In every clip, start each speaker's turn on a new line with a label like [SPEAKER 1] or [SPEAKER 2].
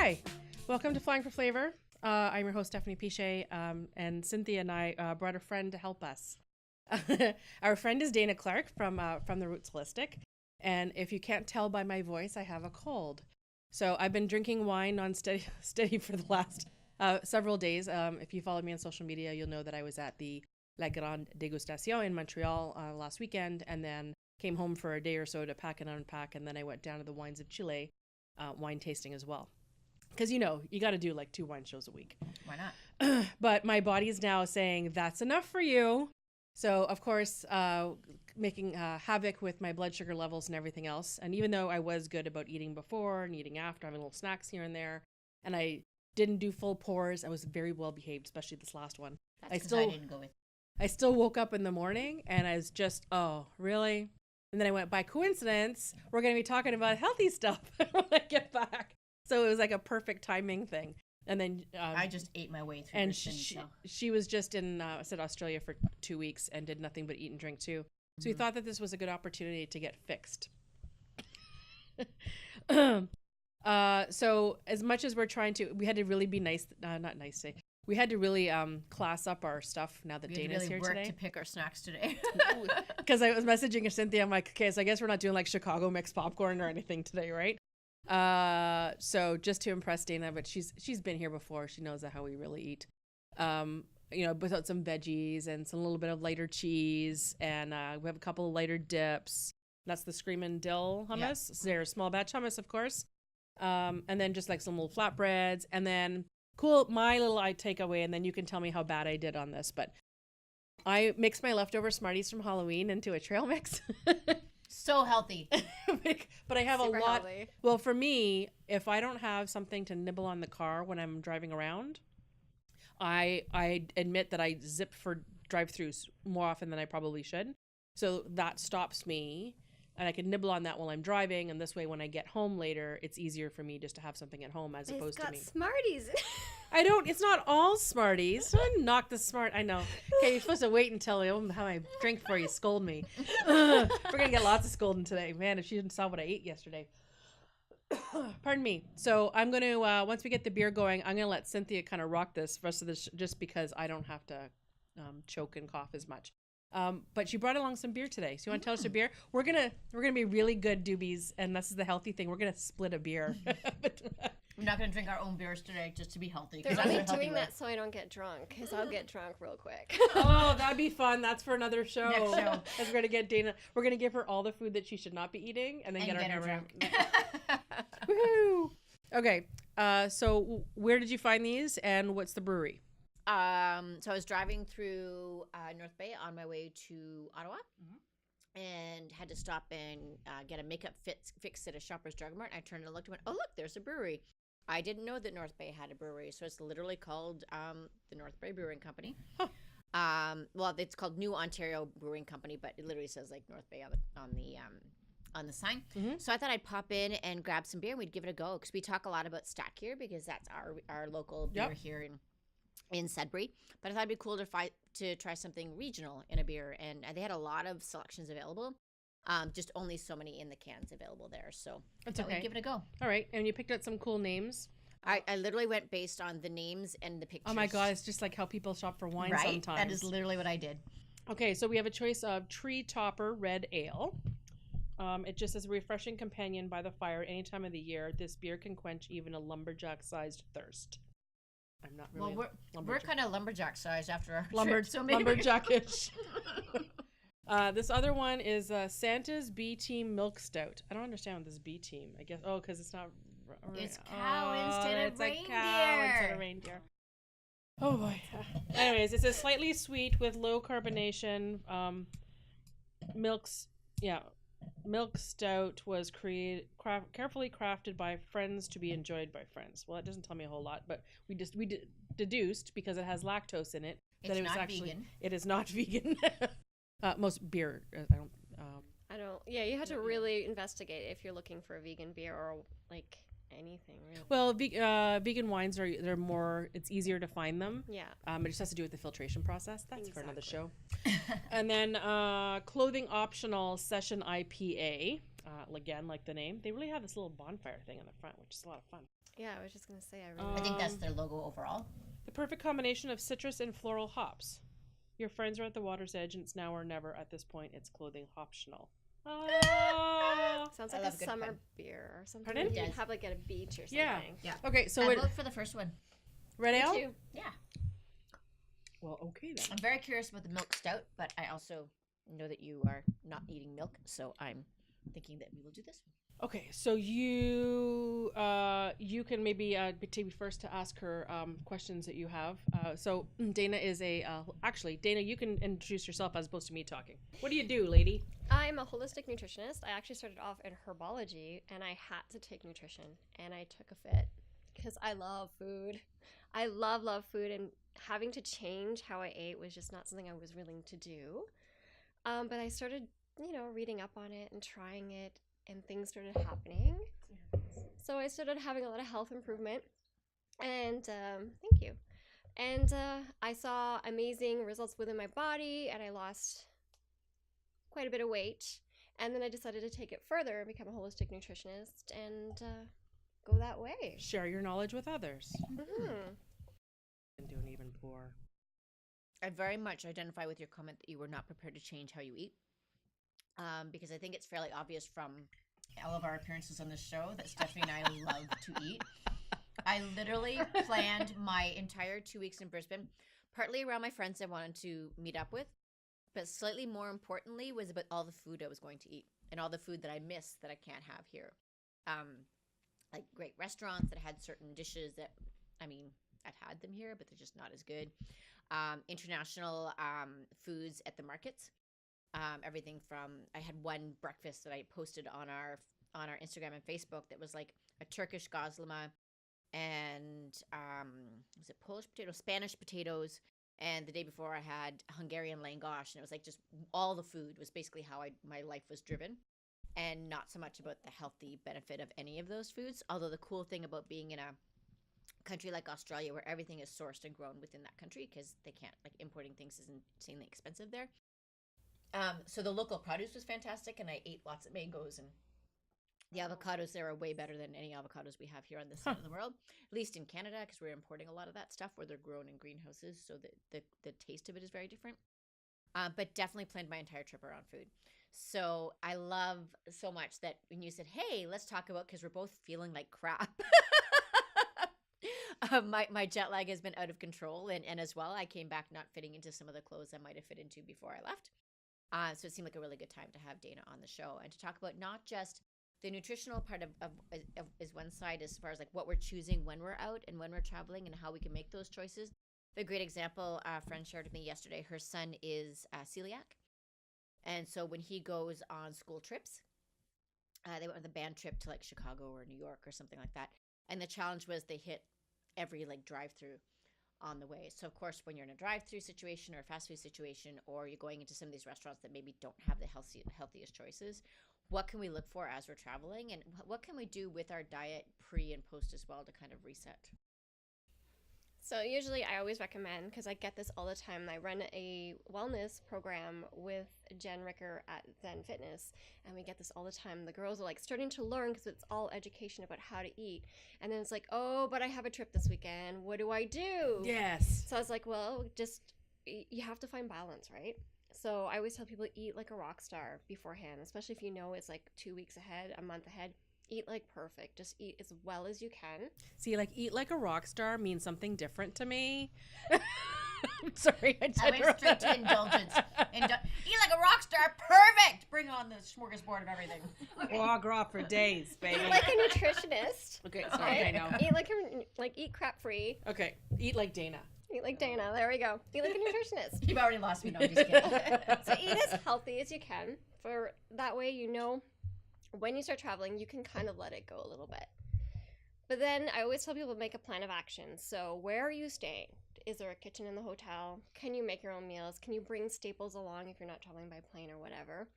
[SPEAKER 1] Hi, welcome to Flying for Flavour. I'm your host, Stephanie Piche, and Cynthia and I brought a friend to help us. Our friend is Dana Clark from the Roots Holistic, and if you can't tell by my voice, I have a cold. So I've been drinking wine on steady for the last several days. If you follow me on social media, you'll know that I was at the La Grande Dégustation in Montreal last weekend, and then came home for a day or so to pack and unpack, and then I went down to the Wines of Chile wine tasting as well. Because, you got to do like 2 wine shows a week.
[SPEAKER 2] Why not?
[SPEAKER 1] But my body's now saying, that's enough for you. So, of course, making havoc with my blood sugar levels and everything else. And even though I was good about eating before and eating after, having little snacks here and there, and I didn't do full pours, I was very well behaved, especially this last one.
[SPEAKER 2] That's because I didn't go with.
[SPEAKER 1] I still woke up in the morning and I was just, oh, really? And then I went, by coincidence, we're going to be talking about healthy stuff when I get back. So it was like a perfect timing thing. And then
[SPEAKER 2] I just ate my way through.
[SPEAKER 1] And
[SPEAKER 2] Brisbane,
[SPEAKER 1] she was just in Australia for 2 weeks and did nothing but eat and drink too. So we thought that this was a good opportunity to get fixed. So as much as we're trying to, we had to really be nice, not nice today. We had to really class up our stuff now that Dana's
[SPEAKER 2] really
[SPEAKER 1] here
[SPEAKER 2] work
[SPEAKER 1] today.
[SPEAKER 2] to pick our snacks today.
[SPEAKER 1] Because I was messaging Cynthia, I'm like, okay, so I guess we're not doing like Chicago mixed popcorn or anything today, right? So just to impress Dana, but she's been here before. She knows how we really eat. Without some veggies and some little bit of lighter cheese, and we have a couple of lighter dips. That's the Screamin' Dill hummus. Yeah. They're small batch hummus, of course. And then just like some little flatbreads, and then my little takeaway, and then you can tell me how bad I did on this. But I mixed my leftover Smarties from Halloween into a trail mix.
[SPEAKER 2] So healthy.
[SPEAKER 1] But I have
[SPEAKER 3] Super
[SPEAKER 1] a lot.
[SPEAKER 3] healthy.
[SPEAKER 1] Well, for me, if I don't have something to nibble on the car when I'm driving around, I admit that I zip for drive-thrus more often than I probably should. So that stops me, and I can nibble on that while I'm driving, and this way when I get home later, it's easier for me just to have something at home as opposed to me.
[SPEAKER 3] It's got Smarties.
[SPEAKER 1] It's not all Smarties. Don't knock the Smart. I know. Okay, you're supposed to wait until I have my drink before you scold me. We're going to get lots of scolding today. Man, if she didn't saw what I ate yesterday. Pardon me. So I'm going to, once we get the beer going, I'm going to let Cynthia kind of rock this rest of this just because I don't have to choke and cough as much. But she brought along some beer today. So you want to tell us your beer? We're gonna be really good doobies, and this is the healthy thing. We're gonna split a beer.
[SPEAKER 2] We're not gonna drink our own beers today just to be healthy.
[SPEAKER 3] They're only doing that so I don't get drunk, because I'll get drunk real quick.
[SPEAKER 1] Oh, that'd be fun. That's for another show.
[SPEAKER 2] Next show.
[SPEAKER 1] We're gonna get Dana. We're gonna give her all the food that she should not be eating, and then get her drunk. Woohoo! Okay. So where did you find these, and what's the brewery?
[SPEAKER 2] So I was driving through North Bay on my way to Ottawa, and had to stop and get a makeup fix at a Shoppers Drug Mart. I turned and looked and went, oh, look, there's a brewery. I didn't know that North Bay had a brewery, so it's literally called the North Bay Brewing Company. Huh. Well, it's called New Ontario Brewing Company, but it literally says like North Bay on the sign. Mm-hmm. So I thought I'd pop in and grab some beer and we'd give it a go, because we talk a lot about Stack here, because that's our local beer here in Sudbury. But I thought it'd be cool to try something regional in a beer, and they had a lot of selections available. Just only so many in the cans available there, so
[SPEAKER 1] that's okay.
[SPEAKER 2] We'd give it a go.
[SPEAKER 1] All right, and you picked out some cool names.
[SPEAKER 2] I literally went based on the names and the pictures.
[SPEAKER 1] Oh my god, it's just like how people shop for wine sometimes.
[SPEAKER 2] That is literally what I did.
[SPEAKER 1] Okay, so we have a choice of Tree Topper Red Ale. It just says a refreshing companion by the fire any time of the year. This beer can quench even a lumberjack-sized thirst. I'm not really.
[SPEAKER 2] Well, we're kind of lumberjack sized after our trip, so maybe
[SPEAKER 1] lumberjackish. This other one is Santa's B Team Milk Stout. I don't understand this B Team. I guess because it's not.
[SPEAKER 2] It's cow instead of reindeer.
[SPEAKER 1] It's a cow instead of reindeer. Oh boy. Anyways, it says slightly sweet with low carbonation. Milk stout was carefully crafted by friends to be enjoyed by friends. Well, that doesn't tell me a whole lot, but we deduced, because it has lactose in it, that it was actually vegan. It is not vegan. Most beer,
[SPEAKER 3] I don't. Yeah, you have to really investigate if you're looking for a vegan beer or like anything. Really.
[SPEAKER 1] Well, vegan wines they're more. It's easier to find them.
[SPEAKER 3] Yeah.
[SPEAKER 1] It just has to do with the filtration process. That's for another show. And then clothing optional session IPA. Again, like the name, they really have this little bonfire thing on the front, which is a lot of fun.
[SPEAKER 3] Yeah, I was just gonna say I really.
[SPEAKER 2] I think that's their logo overall.
[SPEAKER 1] The perfect combination of citrus and floral hops. Your friends are at the water's edge, and it's now or never. At this point, it's clothing optional.
[SPEAKER 3] Sounds
[SPEAKER 2] I
[SPEAKER 3] like
[SPEAKER 2] love
[SPEAKER 3] a
[SPEAKER 2] a good
[SPEAKER 3] summer
[SPEAKER 2] pun.
[SPEAKER 3] beer or something.
[SPEAKER 1] Pardon?
[SPEAKER 3] You'd
[SPEAKER 2] Yes.
[SPEAKER 3] have like at a beach or something.
[SPEAKER 1] Yeah.
[SPEAKER 2] Yeah.
[SPEAKER 1] Okay, so
[SPEAKER 2] I
[SPEAKER 1] it,
[SPEAKER 2] vote for the first one.
[SPEAKER 1] red
[SPEAKER 3] Me
[SPEAKER 1] ale.
[SPEAKER 3] too.
[SPEAKER 2] Yeah.
[SPEAKER 1] Well, okay then.
[SPEAKER 2] I'm very curious about the milk stout, but I also know that you are not eating milk, so I'm thinking that we will do this one.
[SPEAKER 1] Okay, so you can maybe be first to ask her questions that you have. So Dana is actually Dana, you can introduce yourself as opposed to me talking. What do you do, lady?
[SPEAKER 3] I'm a holistic nutritionist. I actually started off in herbology, and I had to take nutrition, and I took a fit because I love food. I love food, and having to change how I ate was just not something I was willing to do. But I started, reading up on it and trying it, and things started happening. So I started having a lot of health improvement, and thank you. And I saw amazing results within my body, and I lost quite a bit of weight. And then I decided to take it further and become a holistic nutritionist and go that way.
[SPEAKER 1] Share your knowledge with others.
[SPEAKER 3] Mm-hmm.
[SPEAKER 1] And doing even poor.
[SPEAKER 2] I very much identify with your comment that you were not prepared to change how you eat. Because I think it's fairly obvious from all of our appearances on this show that Stephanie and I love to eat. I literally planned my entire 2 weeks in Brisbane, partly around my friends I wanted to meet up with, but slightly more importantly was about all the food I was going to eat and all the food that I miss that I can't have here. Like great restaurants that had certain dishes that, I've had them here, but they're just not as good. International foods at the markets. Everything from, I had one breakfast that I posted on our Instagram and Facebook that was like a Turkish gazlama and was it Polish potatoes, Spanish potatoes, and the day before I had Hungarian langosh, and it was like just all the food was basically how my life was driven, and not so much about the healthy benefit of any of those foods. Although the cool thing about being in a country like Australia where everything is sourced and grown within that country, because they can't, like, importing things is insanely expensive there. So the local produce was fantastic, and I ate lots of mangoes, and the avocados there are way better than any avocados we have here on this side of the world, at least in Canada, because we're importing a lot of that stuff where they're grown in greenhouses, so the taste of it is very different. But definitely planned my entire trip around food. So I love so much that when you said, hey, let's talk about, because we're both feeling like crap. My jet lag has been out of control, and as well, I came back not fitting into some of the clothes I might have fit into before I left. So it seemed like a really good time to have Dana on the show and to talk about not just the nutritional part of is one side as far as like what we're choosing when we're out and when we're traveling and how we can make those choices. The great example a friend shared with me yesterday, her son is celiac. And so when he goes on school trips, they went on the band trip to like Chicago or New York or something like that. And the challenge was they hit every like drive-through on the way. So of course, when you're in a drive-through situation or a fast food situation, or you're going into some of these restaurants that maybe don't have the healthiest choices, what can we look for as we're traveling, and what can we do with our diet pre and post as well to kind of reset?
[SPEAKER 3] So usually I always recommend, because I get this all the time, I run a wellness program with Jen Ricker at Zen Fitness, and we get this all the time. The girls are like starting to learn because it's all education about how to eat. And then it's like, oh, but I have a trip this weekend. What do I do?
[SPEAKER 1] Yes.
[SPEAKER 3] So I was like, well, you have to find balance, right? So I always tell people eat like a rock star beforehand, especially if you know it's like 2 weeks ahead, a month ahead. Eat like perfect. Just eat as well as you can.
[SPEAKER 1] See, like eat like a rock star means something different to me. I'm sorry,
[SPEAKER 2] I went straight to indulgence. Eat like a rock star, perfect. Bring on the smorgasbord of everything.
[SPEAKER 1] Foie gras for days, baby.
[SPEAKER 3] Eat like a nutritionist.
[SPEAKER 1] Okay, sorry, I know.
[SPEAKER 3] Eat eat crap free.
[SPEAKER 1] Okay, eat like Dana.
[SPEAKER 3] Eat like Dana. There we go. Eat like a nutritionist.
[SPEAKER 2] You've already lost me. No, I'm just kidding.
[SPEAKER 3] So eat as healthy as you can. For that way, when you start traveling, you can kind of let it go a little bit. But then I always tell people to make a plan of action. So where are you staying? Is there a kitchen in the hotel? Can you make your own meals? Can you bring staples along if you're not traveling by plane or whatever?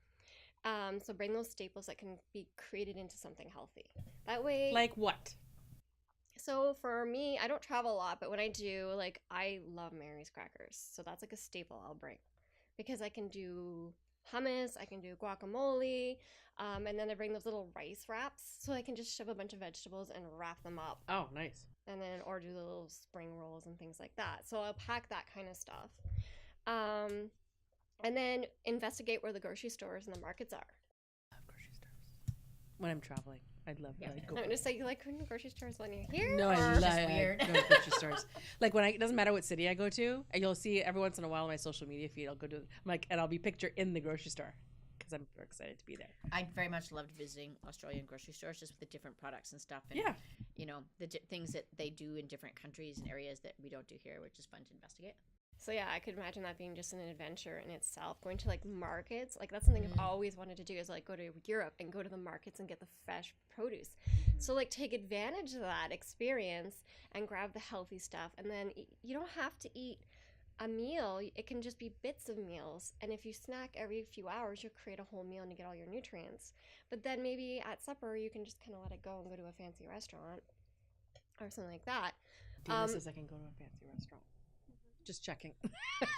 [SPEAKER 3] So bring those staples that can be created into something healthy. That way...
[SPEAKER 1] Like what?
[SPEAKER 3] So for me, I don't travel a lot, but when I do, like, I love Mary's crackers. So that's like a staple I'll bring. Because I can do hummus, I can do guacamole, and then I bring those little rice wraps so I can just shove a bunch of vegetables and wrap them up.
[SPEAKER 1] Oh, nice.
[SPEAKER 3] And then, or do the little spring rolls and things like that. So I'll pack that kind of stuff. And then investigate where the grocery stores and the markets are.
[SPEAKER 1] I love grocery stores. When I'm traveling, I love
[SPEAKER 3] I'm going to say you like going to grocery stores when you're here?
[SPEAKER 1] No,
[SPEAKER 3] or?
[SPEAKER 1] I
[SPEAKER 2] Just
[SPEAKER 1] love
[SPEAKER 2] weird.
[SPEAKER 1] going to grocery stores. Like when it doesn't matter what city I go to, and you'll see every once in a while on my social media feed, I'll go to, and I'll be pictured in the grocery store because I'm excited to be there.
[SPEAKER 2] I very much loved visiting Australian grocery stores just with the different products and stuff. And,
[SPEAKER 1] Yeah.
[SPEAKER 2] you know, the things that they do in different countries and areas that we don't do here, which is fun to investigate.
[SPEAKER 3] So yeah, I could imagine that being just an adventure in itself. Going to like markets, like that's something I've always wanted to do, is like go to Europe and go to the markets and get the fresh produce. So like take advantage of that experience and grab the healthy stuff. And then you don't have to eat a meal. It can just be bits of meals. And if you snack every few hours, you'll create a whole meal and you get all your nutrients. But then maybe at supper, you can just kind of let it go and go to a fancy restaurant or something like that.
[SPEAKER 1] Dana says I can go to a fancy restaurant. Just checking.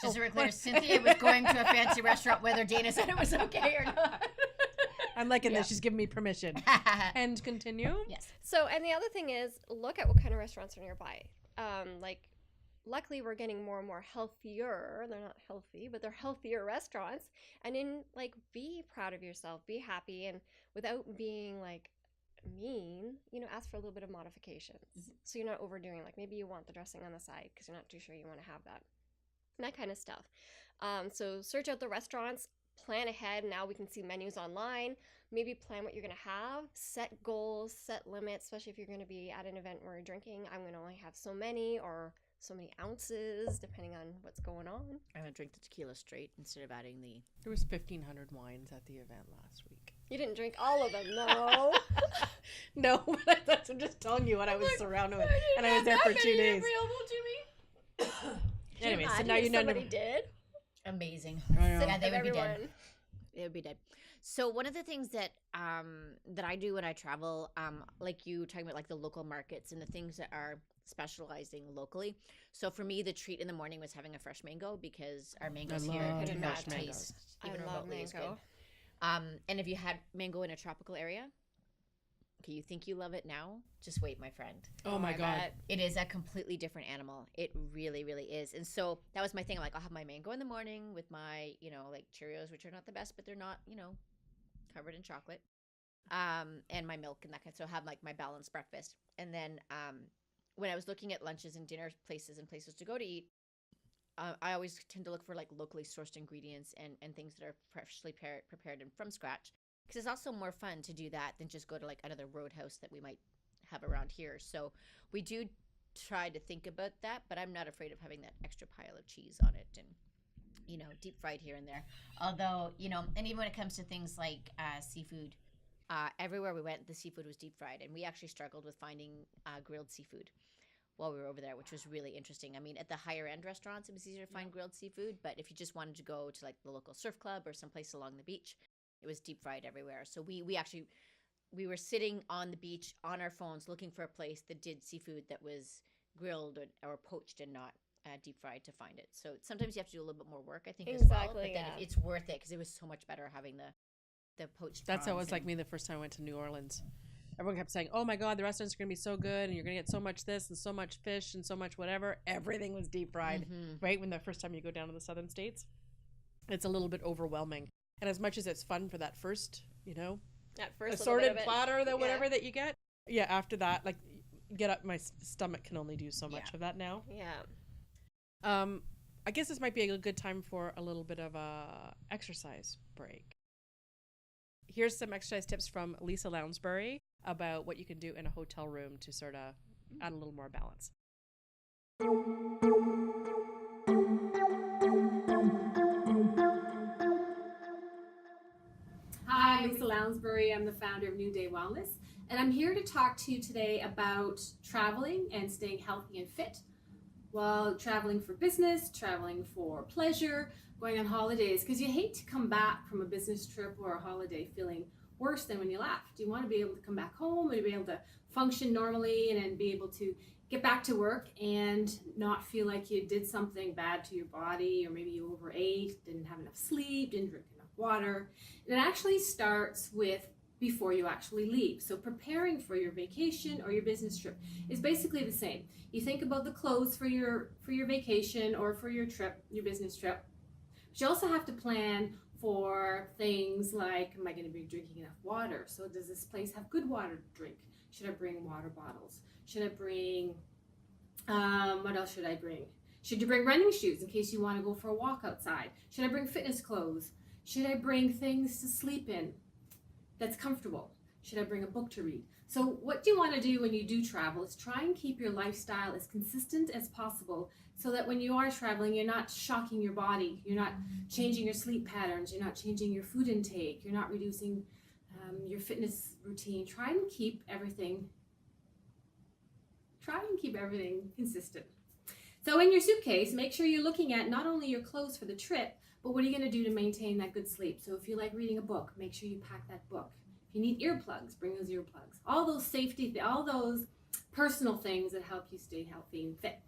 [SPEAKER 2] Just so we're clear, Cynthia was going to a fancy restaurant whether Dana said it was okay or not.
[SPEAKER 1] I'm liking this. She's giving me permission. And continue.
[SPEAKER 2] Yes.
[SPEAKER 3] So, and the other thing is, look at what kind of restaurants are nearby. Like, luckily, we're getting more and more healthier. They're not healthy, but they're healthier restaurants. And like, be proud of yourself, be happy, and without being like mean, ask for a little bit of modifications. So you're not overdoing. Like maybe you want the dressing on the side because you're not too sure you want to have that. And that kind of stuff. So search out the restaurants, plan ahead. Now we can see menus online. Maybe plan what you're going to have. Set goals, set limits, especially if you're going to be at an event where you're drinking. I'm going to only have so many or so many ounces, depending on what's going on.
[SPEAKER 2] I'm going to drink the tequila straight instead of adding the...
[SPEAKER 1] There was 1,500 wines at the event last week.
[SPEAKER 3] You didn't drink all of them, no.
[SPEAKER 1] No, but I'm just telling you what I was surrounded with. And I was there for 2 days.
[SPEAKER 2] Available to me.
[SPEAKER 1] Anyway, so
[SPEAKER 3] Imagine
[SPEAKER 1] now
[SPEAKER 3] if
[SPEAKER 1] you know.
[SPEAKER 3] somebody did.
[SPEAKER 2] Amazing.
[SPEAKER 3] Yeah,
[SPEAKER 2] they would be dead.
[SPEAKER 3] everyone.
[SPEAKER 2] They would be dead. So one of the things that that I do when I travel, like you were talking about, like the local markets and the things that are specializing locally. So for me, the treat in the morning was having a fresh mango because our mangoes here
[SPEAKER 1] love
[SPEAKER 2] do not
[SPEAKER 3] fresh
[SPEAKER 2] taste
[SPEAKER 3] mangoes.
[SPEAKER 2] even
[SPEAKER 3] I love
[SPEAKER 2] remotely as good.
[SPEAKER 3] mango.
[SPEAKER 2] And if you had mango in a tropical area, okay, you think you love it now? Just wait, my friend.
[SPEAKER 1] Oh my God.
[SPEAKER 3] bet.
[SPEAKER 2] It is a completely different animal. It really, really is. And so that was my thing. I'm like, I'll have my mango in the morning with my, like Cheerios, which are not the best, but they're not, covered in chocolate. And my milk and that kind. So have like my balanced breakfast. And then when I was looking at lunches and dinner places and places to go to eat, I always tend to look for like locally sourced ingredients and things that are freshly prepared and from scratch. Because it's also more fun to do that than just go to like another roadhouse that we might have around here. So we do try to think about that, but I'm not afraid of having that extra pile of cheese on it and, deep fried here and there. Although, and even when it comes to things like seafood, everywhere we went, the seafood was deep fried. And we actually struggled with finding grilled seafood while we were over there, which was really interesting. I mean, at the higher end restaurants, it was easier to find grilled seafood. But if you just wanted to go to like the local surf club or someplace along the beach, it was deep fried everywhere. So we were sitting on the beach on our phones looking for a place that did seafood that was grilled or poached and not deep fried to find it. So sometimes you have to do a little bit more work, I think, as well. But then it's worth it because it was so much better having the poached.
[SPEAKER 1] That's how it was like me the first time I went to New Orleans. Everyone kept saying, oh my God, the restaurants are going to be so good and you're going to get so much this and so much fish and so much whatever. Everything was deep fried, right? When the first time you go down to the southern states, it's a little bit overwhelming. And as much as it's fun for that first,
[SPEAKER 3] At first,
[SPEAKER 1] assorted platter, whatever that you get. Yeah, after that, like, get up, my stomach can only do so much of that now.
[SPEAKER 3] Yeah.
[SPEAKER 1] I guess this might be a good time for a little bit of a exercise break. Here's some exercise tips from Lisa Lounsbury about what you can do in a hotel room to sort of add a little more balance.
[SPEAKER 4] Hi, I'm Lisa Lounsbury. I'm the founder of New Day Wellness, and I'm here to talk to you today about traveling and staying healthy and fit while traveling for business, traveling for pleasure, going on holidays, because you hate to come back from a business trip or a holiday feeling worse than when you left. You want to be able to come back home and be able to function normally and then be able to get back to work and not feel like you did something bad to your body, or maybe you overate, didn't have enough sleep, didn't drink enough water. And it actually starts with before you actually leave. So preparing for your vacation or your business trip is basically the same. You think about the clothes for your vacation or for your trip, your business trip. But you also have to plan for things like, am I going to be drinking enough water? So does this place have good water to drink? Should I bring water bottles? Should I bring, what else should I bring? Should you bring running shoes in case you want to go for a walk outside? Should I bring fitness clothes? Should I bring things to sleep in that's comfortable? Should I bring a book to read? So what you want to do when you do travel is try and keep your lifestyle as consistent as possible so that when you are traveling, you're not shocking your body, you're not changing your sleep patterns, you're not changing your food intake, you're not reducing your fitness routine. Try and keep everything consistent. So in your suitcase, make sure you're looking at not only your clothes for the trip, but what are you going to do to maintain that good sleep? So if you like reading a book, make sure you pack that book. If you need earplugs, bring those earplugs. All those safety, all those personal things that help you stay healthy and fit.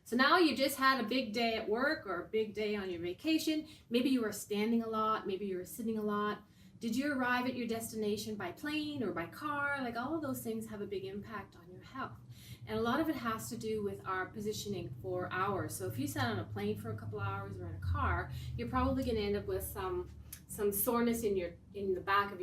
[SPEAKER 4] So now you just had a big day at work or a big day on your vacation. Maybe you were standing a lot, maybe you were sitting a lot. Did you arrive at your destination by plane or by car? Like all of those things have a big impact on your health. And a lot of it has to do with our positioning for hours. So if you sat on a plane for a couple hours or in a car, you're probably going to end up with some soreness in the back of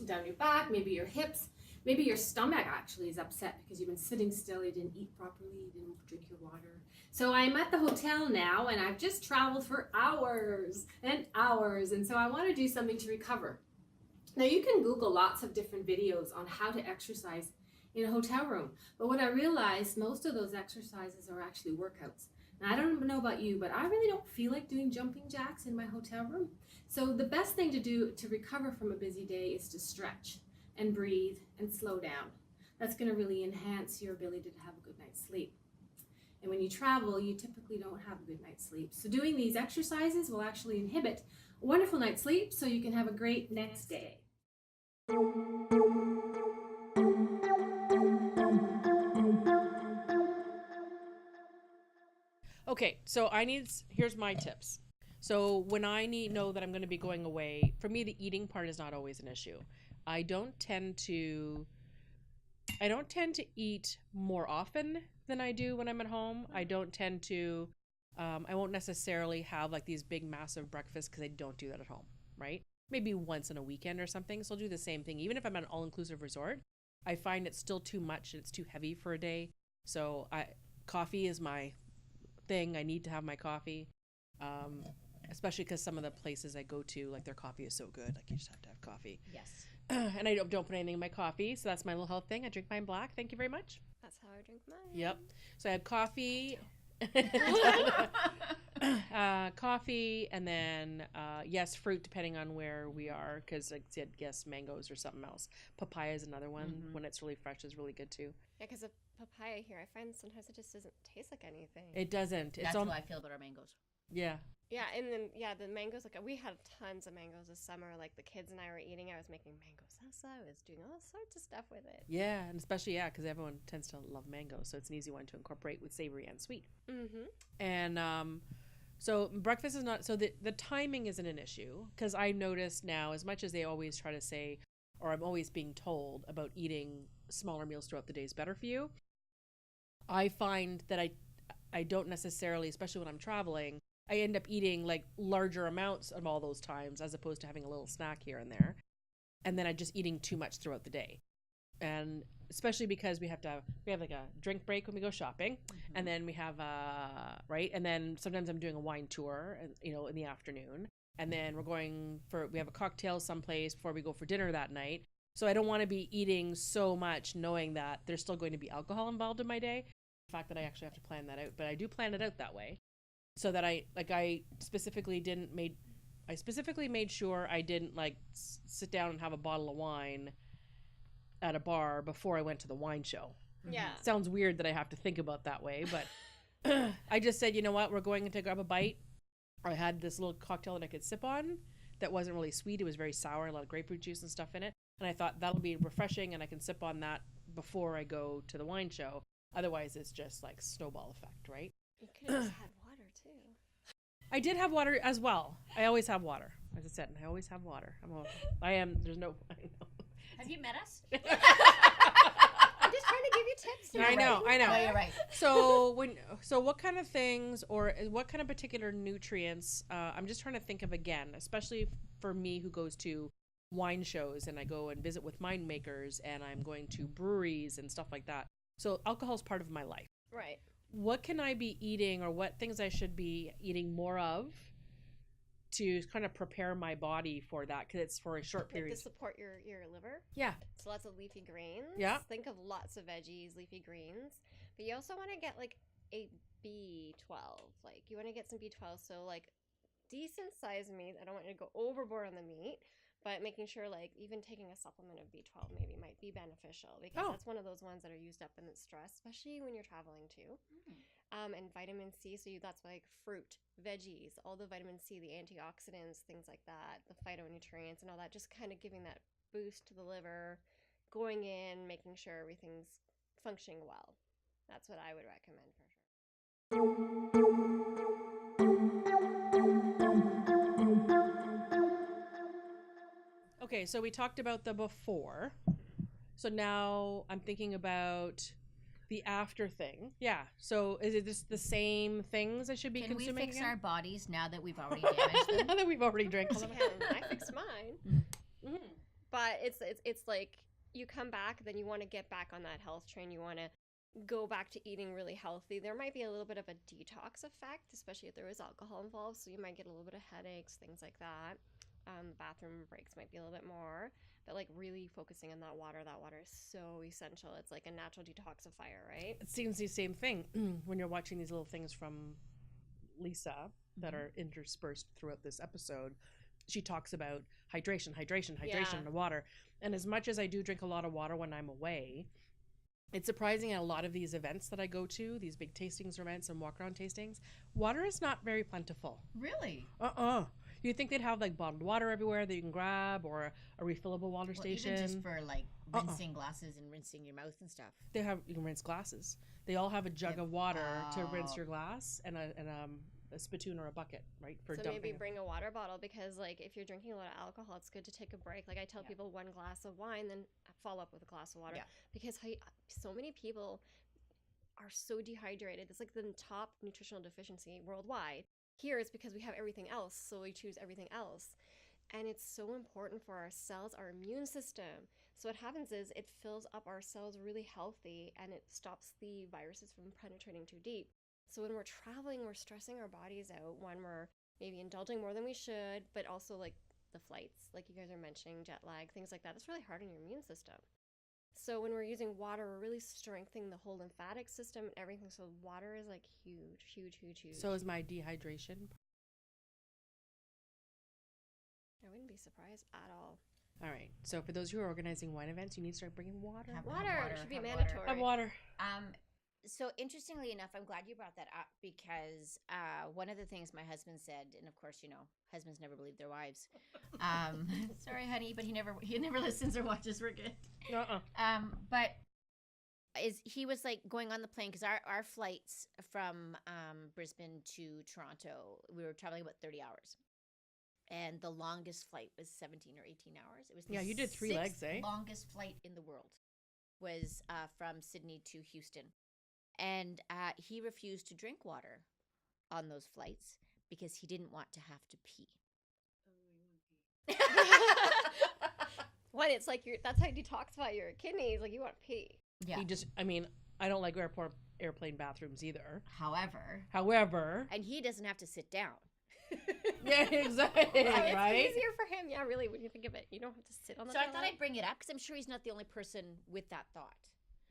[SPEAKER 4] down your back, maybe your hips, maybe your stomach actually is upset because you've been sitting still, you didn't eat properly, you didn't drink your water. So I'm at the hotel now and I've just traveled for hours and hours, and so I want to do something to recover. Now you can Google lots of different videos on how to exercise in a hotel room. But what I realized, most of those exercises are actually workouts. Now I don't know about you, but I really don't feel like doing jumping jacks in my hotel room. So the best thing to do to recover from a busy day is to stretch and breathe and slow down. That's going to really enhance your ability to have a good night's sleep. And when you travel, you typically don't have a good night's sleep. So doing these exercises will actually inhibit a wonderful night's sleep so you can have a great next day.
[SPEAKER 1] Okay, so here's my tips. So when I know that I'm going to be going away, for me the eating part is not always an issue. I don't tend to eat more often than I do when I'm at home. I don't tend to I won't necessarily have like these big massive breakfasts because I don't do that at home, right? Maybe once in a weekend or something. So I'll do the same thing even if I'm at an all-inclusive resort. I find it's still too much and it's too heavy for a day. So coffee is my thing. I need to have my coffee, especially because some of the places I go to, like their coffee is so good, like you just have to have coffee.
[SPEAKER 2] Yes.
[SPEAKER 1] And I don't put anything in my coffee, so that's my little health thing. I drink mine black. Thank you very much.
[SPEAKER 3] That's how I drink mine.
[SPEAKER 1] Yep. So I have coffee, coffee, and then yes, fruit depending on where we are, because like I said, yes, mangoes or something else. Papaya is another one. When it's really fresh is really good too.
[SPEAKER 3] Yeah, because a papaya here, I find sometimes it just doesn't taste like anything.
[SPEAKER 1] It doesn't.
[SPEAKER 2] That's how I feel about our mangoes.
[SPEAKER 1] Yeah.
[SPEAKER 3] Yeah, and then the mangoes, like we had tons of mangoes this summer. Like the kids and I were eating. I was making mango salsa. I was doing all sorts of stuff with it.
[SPEAKER 1] Yeah, and especially because everyone tends to love mango, so it's an easy one to incorporate with savory and sweet.
[SPEAKER 3] Mm-hmm.
[SPEAKER 1] And so breakfast is not, so the timing isn't an issue, because I notice now, as much as they always try to say, or I'm always being told about eating smaller meals throughout the day is better for you, I find that I don't necessarily, especially when I'm traveling, I end up eating like larger amounts of all those times as opposed to having a little snack here and there. And then I'm just eating too much throughout the day. And especially because we have like a drink break when we go shopping, and then we have right, and then sometimes I'm doing a wine tour, in the afternoon, and then we have a cocktail someplace before we go for dinner that night. So I don't want to be eating so much knowing that there's still going to be alcohol involved in my day. The fact that I actually have to plan that out, but I do plan it out that way, so that I specifically made sure I didn't like sit down and have a bottle of wine at a bar before I went to the wine show.
[SPEAKER 3] Yeah.
[SPEAKER 1] It sounds weird that I have to think about that way, but I just said, you know what, we're going to grab a bite. I had this little cocktail that I could sip on that wasn't really sweet. It was very sour, a lot of grapefruit juice and stuff in it. And I thought that'll be refreshing and I can sip on that before I go to the wine show. Otherwise, it's just like snowball effect, right?
[SPEAKER 3] You could have just had water too.
[SPEAKER 1] I did have water as well. I always have water. As I said, I always have water. There's no. I know.
[SPEAKER 2] Have you met us?
[SPEAKER 3] I'm just trying to give you tips.
[SPEAKER 1] I know.
[SPEAKER 2] No, you're right.
[SPEAKER 1] So what kind of things or what kind of particular nutrients? I'm just trying to think of again, especially for me who goes to wine shows and I go and visit with winemakers and I'm going to breweries and stuff like that. So alcohol is part of my life.
[SPEAKER 3] Right.
[SPEAKER 1] What can I be eating or what things I should be eating more of to kind of prepare my body for that? Because it's for a short period.
[SPEAKER 3] To support your liver.
[SPEAKER 1] Yeah.
[SPEAKER 3] So lots of leafy greens.
[SPEAKER 1] Yeah.
[SPEAKER 3] Think of lots of veggies, leafy greens. But you also want to get like a B12. Like you want to get some B12. So like decent sized meat. I don't want you to go overboard on the meat. But making sure, like, even taking a supplement of B12 maybe might be beneficial because that's one of those ones that are used up in the stress, especially when you're traveling too. And vitamin C, so that's like fruit, veggies, all the vitamin C, the antioxidants, things like that, the phytonutrients and all that, just kind of giving that boost to the liver, going in, making sure everything's functioning well. That's what I would recommend for sure.
[SPEAKER 1] Okay, so we talked about the before. So now I'm thinking about the after thing. Yeah. So is it just the same things I should be consuming?
[SPEAKER 2] Can we fix
[SPEAKER 1] again?
[SPEAKER 2] our bodies now that we've already damaged them?
[SPEAKER 1] Now that we've already drank all of it.
[SPEAKER 3] I fixed mine. But it's like you come back, then you want to get back on that health train. You want to go back to eating really healthy. There might be a little bit of a detox effect, especially if there is alcohol involved. So you might get a little bit of headaches, things like that. Bathroom breaks might be a little bit more, but like really focusing on that water is so essential. It's like a natural detoxifier, right?
[SPEAKER 1] It seems the same thing when you're watching these little things from Lisa that are interspersed throughout this episode. She talks about hydration, and water. And as much as I do drink a lot of water when I'm away, it's surprising at a lot of these events that I go to, these big tastings events and walk around tastings, water is not very plentiful.
[SPEAKER 2] Really?
[SPEAKER 1] You'd think they'd have like bottled water everywhere that you can grab or a refillable water station.
[SPEAKER 2] Even just for like rinsing glasses and rinsing your mouth and stuff.
[SPEAKER 1] You can rinse glasses. They all have a jug of water to rinse your glass and a spittoon or a bucket, right? For
[SPEAKER 3] so
[SPEAKER 1] dumping.
[SPEAKER 3] Maybe bring a water bottle because like if you're drinking a lot of alcohol, it's good to take a break. Like I tell people 1 glass of wine, then follow up with a glass of water because so many people are so dehydrated. It's like the top nutritional deficiency worldwide. Here it's because we have everything else, so we choose everything else. And it's so important for our cells, our immune system. So what happens is it fills up our cells really healthy and it stops the viruses from penetrating too deep. So when we're traveling, we're stressing our bodies out when we're maybe indulging more than we should, but also like the flights, like you guys are mentioning, jet lag, things like that. That's really hard on your immune system. So when we're using water, we're really strengthening the whole lymphatic system and everything. So water is like huge.
[SPEAKER 1] So is my dehydration.
[SPEAKER 3] I wouldn't be surprised at all.
[SPEAKER 1] All right. So for those who are organizing wine events, you need to start bringing water.
[SPEAKER 3] Water should be mandatory.
[SPEAKER 1] Have water.
[SPEAKER 2] So interestingly enough, I'm glad you brought that up because one of the things my husband said, and of course, you know, husbands never believe their wives. Sorry, honey, but he never listens or watches. We're good. But he was like going on the plane because our flights from Brisbane to Toronto, we were traveling about 30 hours. And the longest flight was 17 or 18 hours. It was the
[SPEAKER 1] you did 3 legs, eh?
[SPEAKER 2] Longest flight in the world was from Sydney to Houston. And he refused to drink water on those flights because he didn't want to have to pee.
[SPEAKER 3] When it's like that's how you detoxify your kidneys. Like you want to pee.
[SPEAKER 2] Yeah.
[SPEAKER 1] I don't like airplane bathrooms either.
[SPEAKER 2] However. And he doesn't have to sit down.
[SPEAKER 1] Yeah, exactly. Right?
[SPEAKER 3] It's easier for him. Yeah, really, when you think of it. You don't have to sit on the toilet.
[SPEAKER 2] So I thought I'd bring it up because I'm sure he's not the only person with that thought.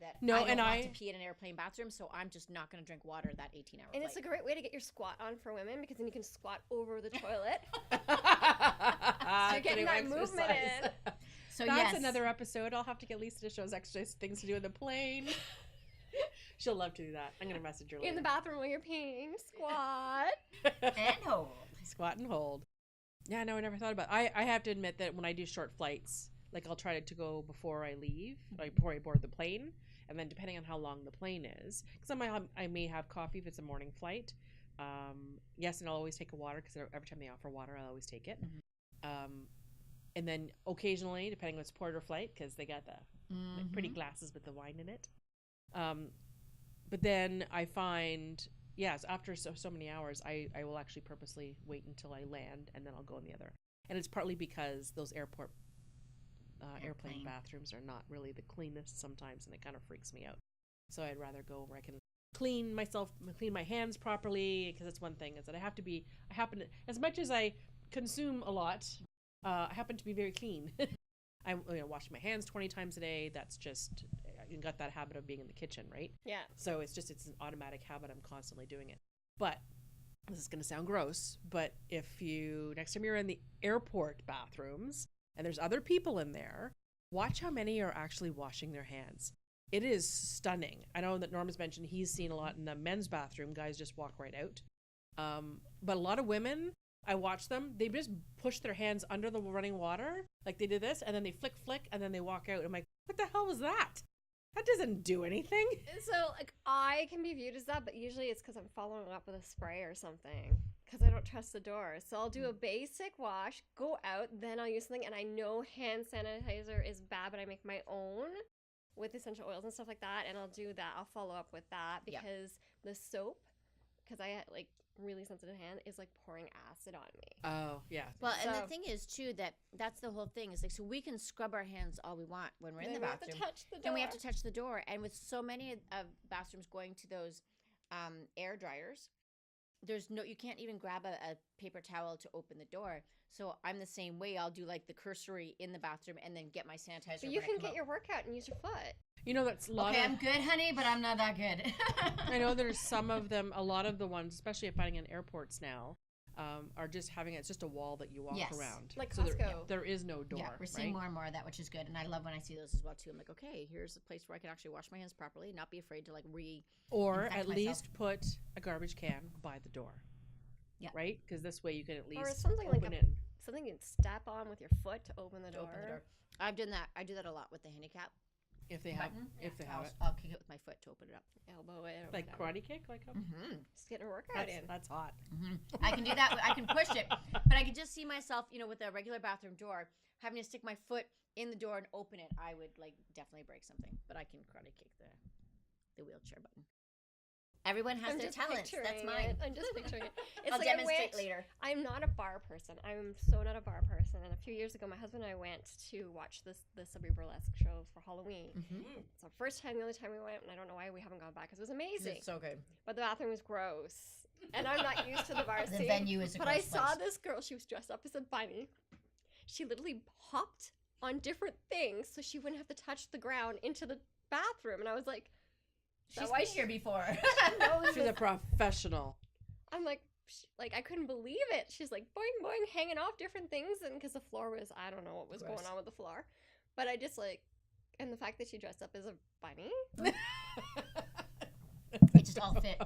[SPEAKER 2] That
[SPEAKER 1] no,
[SPEAKER 2] I don't
[SPEAKER 1] and
[SPEAKER 2] want to pee in an airplane bathroom, so I'm just not going to drink water that 18-hour
[SPEAKER 3] And
[SPEAKER 2] flight.
[SPEAKER 3] it's a great way to get your squat on for women because then you can squat over the toilet.
[SPEAKER 1] So
[SPEAKER 3] you're getting that movement in.
[SPEAKER 2] So
[SPEAKER 1] that's another episode. I'll have to get Lisa to show us extra things to do in the plane. She'll love to do that. I'm going to message her later.
[SPEAKER 3] In the bathroom while you're peeing, squat.
[SPEAKER 2] And hold.
[SPEAKER 1] Squat and hold. Yeah, no, I never thought about it. I have to admit that when I do short flights, like I'll try to go before I leave, like before I board the plane. And then depending on how long the plane is, because I may have coffee if it's a morning flight. Yes, and I'll always take a water because every time they offer water, I'll always take it.
[SPEAKER 2] Mm-hmm.
[SPEAKER 1] And then occasionally, depending on it's port or flight, because they got the pretty glasses with the wine in it. But then I find, yes, after so many hours, I will actually purposely wait until I land, and then I'll go in the other. And it's partly because those airplane bathrooms are not really the cleanest sometimes, and it kind of freaks me out. So I'd rather go where I can clean my hands properly, because that's one thing, is that as much as I consume a lot, I happen to be very clean. I wash my hands 20 times a day. That's just, you got that habit of being in the kitchen, right?
[SPEAKER 3] Yeah.
[SPEAKER 1] So it's an automatic habit. I'm constantly doing it. But this is going to sound gross, but next time you're in the airport bathrooms and there's other people in there, watch how many are actually washing their hands. It is stunning. I know that Norm has mentioned he's seen a lot in the men's bathroom. Guys just walk right out. But a lot of women, I watch them, they just push their hands under the running water. Like they did this, and then they flick, and then they walk out. I'm like, what the hell was that? That doesn't do anything.
[SPEAKER 3] So, like, I can be viewed as that, but usually it's because I'm following up with a spray or something, because I don't trust the door. So I'll do a basic wash, go out, then I'll use something, and I know hand sanitizer is bad, but I make my own with essential oils and stuff like that, and I'll do that. I'll follow up with that, because the soap, because I had, like, really sensitive hand, is like pouring acid on me.
[SPEAKER 1] Oh, yeah.
[SPEAKER 2] Well, and the thing is too that's the whole thing, is like, so we can scrub our hands all we want when we're in the bathroom.
[SPEAKER 3] We have to touch the door.
[SPEAKER 2] Then we have to touch the door, and with so many of bathrooms going to those air dryers, you can't even grab a paper towel to open the door. So I'm the same way. I'll do like the cursory in the bathroom and then get my sanitizer.
[SPEAKER 3] But you can get your workout and use your foot.
[SPEAKER 1] You know, that's a lot
[SPEAKER 2] I'm good, honey, but I'm not that good.
[SPEAKER 1] I know there's some of them, a lot of the ones, especially I'm finding in airports now, are just having it's just a wall that you walk around.
[SPEAKER 3] Like
[SPEAKER 1] so
[SPEAKER 3] Costco.
[SPEAKER 1] There is no door.
[SPEAKER 2] Yeah, we're seeing more and more of that, which is good. And I love when I see those as well, too. I'm like, okay, here's a place where I can actually wash my hands properly, not be afraid to, like,
[SPEAKER 1] or at least put a garbage can by the door. Yeah. Right? Because this way you can at least
[SPEAKER 3] or something
[SPEAKER 1] open
[SPEAKER 3] like
[SPEAKER 1] it.
[SPEAKER 3] Something you can step on with your foot to open the door.
[SPEAKER 2] I've done that. I do that a lot with the handicap.
[SPEAKER 1] If they have it.
[SPEAKER 2] I'll kick it with my foot to open it up.
[SPEAKER 3] Elbow it.
[SPEAKER 1] Like karate kick? Like
[SPEAKER 3] just getting a workout in.
[SPEAKER 1] That's hot.
[SPEAKER 2] I can do that. I can push it. But I can just see myself, with a regular bathroom door, having to stick my foot in the door and open it. I would, like, definitely break something. But I can karate kick the wheelchair button. Everyone has their talents. That's mine.
[SPEAKER 3] I'm just picturing it. It's
[SPEAKER 2] I'll
[SPEAKER 3] like
[SPEAKER 2] demonstrate later.
[SPEAKER 3] I'm not a bar person. I'm so not a bar person. And a few years ago, my husband and I went to watch the Subway Burlesque show for Halloween. It's our first time, the only time we went, and I don't know why we haven't gone back because it was amazing.
[SPEAKER 2] It's so good.
[SPEAKER 3] But the bathroom was gross. And I'm not used to the bar scene.
[SPEAKER 2] The venue is a
[SPEAKER 3] But
[SPEAKER 2] gross
[SPEAKER 3] I saw
[SPEAKER 2] place.
[SPEAKER 3] this girl. She was dressed up as a bunny. She literally hopped on different things so she wouldn't have to touch the ground into the bathroom. And I was like,
[SPEAKER 2] she's been here before.
[SPEAKER 1] She's a professional.
[SPEAKER 3] I'm like I couldn't believe it. She's like boing boing, hanging off different things, and because the floor was, I don't know what was going on with the floor, but I just and the fact that she dressed up as a bunny,
[SPEAKER 2] it just all fit.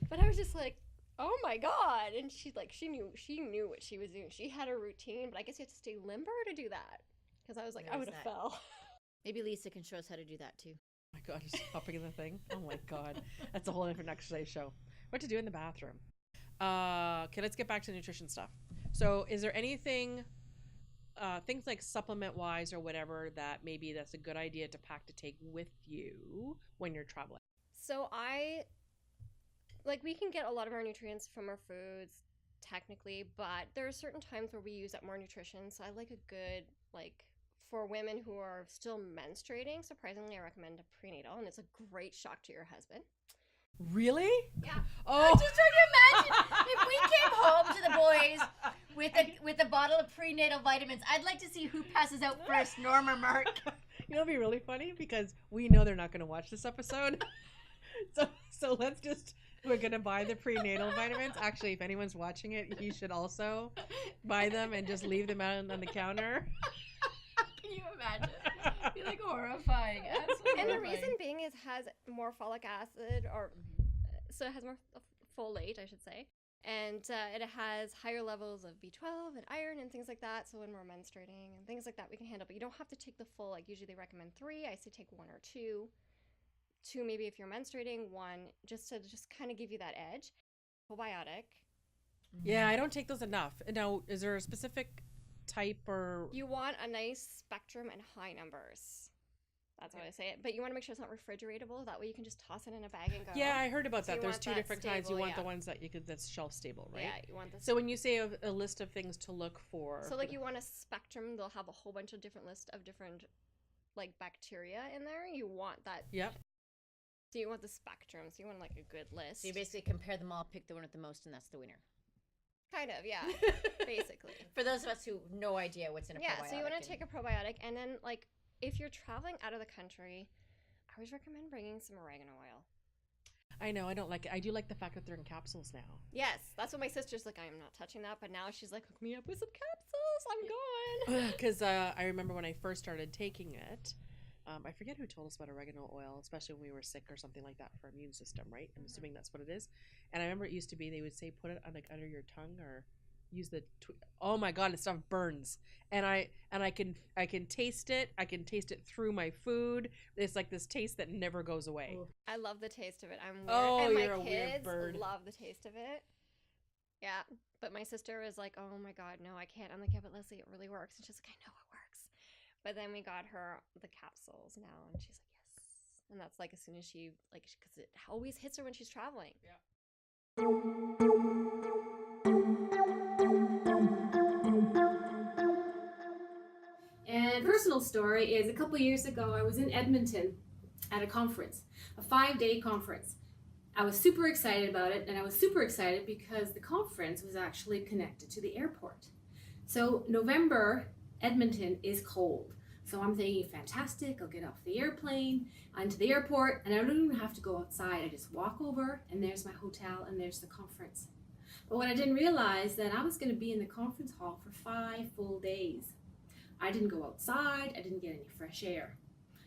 [SPEAKER 3] But I was just like, oh my god! And she knew what she was doing. She had a routine, but I guess you have to stay limber to do that. Because I was like, I would have fell.
[SPEAKER 2] Maybe Lisa can show us how to do that too.
[SPEAKER 1] Oh my god, just hopping in the thing. Oh my god, that's a whole different exercise show. What to do in the bathroom? Okay, let's get back to nutrition stuff. So, is there anything, things like supplement wise or whatever, that maybe that's a good idea to pack to take with you when you're traveling?
[SPEAKER 3] So we can get a lot of our nutrients from our foods, technically, but there are certain times where we use up more nutrition. So I like a good, for women who are still menstruating, surprisingly, I recommend a prenatal, and it's a great shock to your husband.
[SPEAKER 1] Really?
[SPEAKER 3] Yeah.
[SPEAKER 1] Oh.
[SPEAKER 2] I'm just trying to imagine if we came home to the boys with a bottle of prenatal vitamins. I'd like to see who passes out first, Norm or Mark.
[SPEAKER 1] It'll be really funny because we know they're not going to watch this episode. So we're going to buy the prenatal vitamins. Actually, if anyone's watching it, you should also buy them and just leave them out on the counter.
[SPEAKER 2] Can you imagine? It'd be horrifying.
[SPEAKER 3] And the reason being is it has more folic acid, so it has more folate, I should say. And it has higher levels of B12 and iron and things like that. So when we're menstruating and things like that, we can handle. But you don't have to take the full, usually they recommend 3. I say take 1 or 2. 2 maybe if you're menstruating, 1 just to kind of give you that edge. probiotic.
[SPEAKER 1] Yeah, I don't take those enough. Now, is there a specific type or?
[SPEAKER 3] You want a nice spectrum and high numbers. That's how I say it. But you want to make sure it's not refrigeratable. That way you can just toss it in a bag and go.
[SPEAKER 1] Yeah, I heard about
[SPEAKER 3] So
[SPEAKER 1] that.
[SPEAKER 3] you
[SPEAKER 1] There's
[SPEAKER 3] want
[SPEAKER 1] two
[SPEAKER 3] that
[SPEAKER 1] different kinds. You
[SPEAKER 3] stable,
[SPEAKER 1] want
[SPEAKER 3] yeah.
[SPEAKER 1] the ones that that's shelf stable, right?
[SPEAKER 3] Yeah, you want this.
[SPEAKER 1] So when you say a list of things to look for,
[SPEAKER 3] So like you want a spectrum, they'll have a whole bunch of different list of different like bacteria in there. You want that.
[SPEAKER 1] Yep.
[SPEAKER 3] So you want the spectrum. So you want like a good list.
[SPEAKER 2] So you basically compare them all, pick the one with the most, and that's the winner.
[SPEAKER 3] Kind of, yeah. Basically.
[SPEAKER 2] For those of us who have no idea what's in a
[SPEAKER 3] Yeah,
[SPEAKER 2] probiotic.
[SPEAKER 3] so you want to take a probiotic, and then like if you're traveling out of the country, I always recommend bringing some oregano oil.
[SPEAKER 1] I know, I don't like it. I do like the fact that they're in capsules now.
[SPEAKER 3] Yes, that's what my sister's like. I am not touching that, but now she's like, hook me up with some capsules. I'm going.
[SPEAKER 1] Because I remember when I first started taking it, I forget who told us about oregano oil, especially when we were sick or something like that for our immune system, right? I'm assuming that's what it is. And I remember it used to be they would say put it on, like under your tongue or use the oh my god, this stuff burns. And I can taste it. I can taste it through my food. It's like this taste that never goes away.
[SPEAKER 3] I love the taste of it. I'm weird.
[SPEAKER 1] Oh,
[SPEAKER 3] and
[SPEAKER 1] you're a
[SPEAKER 3] my
[SPEAKER 1] weird
[SPEAKER 3] kids
[SPEAKER 1] bird.
[SPEAKER 3] love the taste of it. Yeah, but my sister was like, "Oh my god, no, I can't." I'm like, "Yeah, but Leslie, it really works." And she's like, "I know it works." But then we got her the capsules now, and she's like, "Yes." And that's like as soon as she like because it always hits her when she's traveling.
[SPEAKER 1] Yeah.
[SPEAKER 4] And personal story is a couple years ago, I was in Edmonton at a conference, a 5-day conference. I was super excited about it, and I was super excited because the conference was actually connected to the airport. So November, Edmonton is cold. So I'm thinking, fantastic, I'll get off the airplane onto the airport, and I don't even have to go outside. I just walk over, and there's my hotel, and there's the conference. But what I didn't realize that I was going to be in the conference hall for 5 full days. I didn't go outside, I didn't get any fresh air.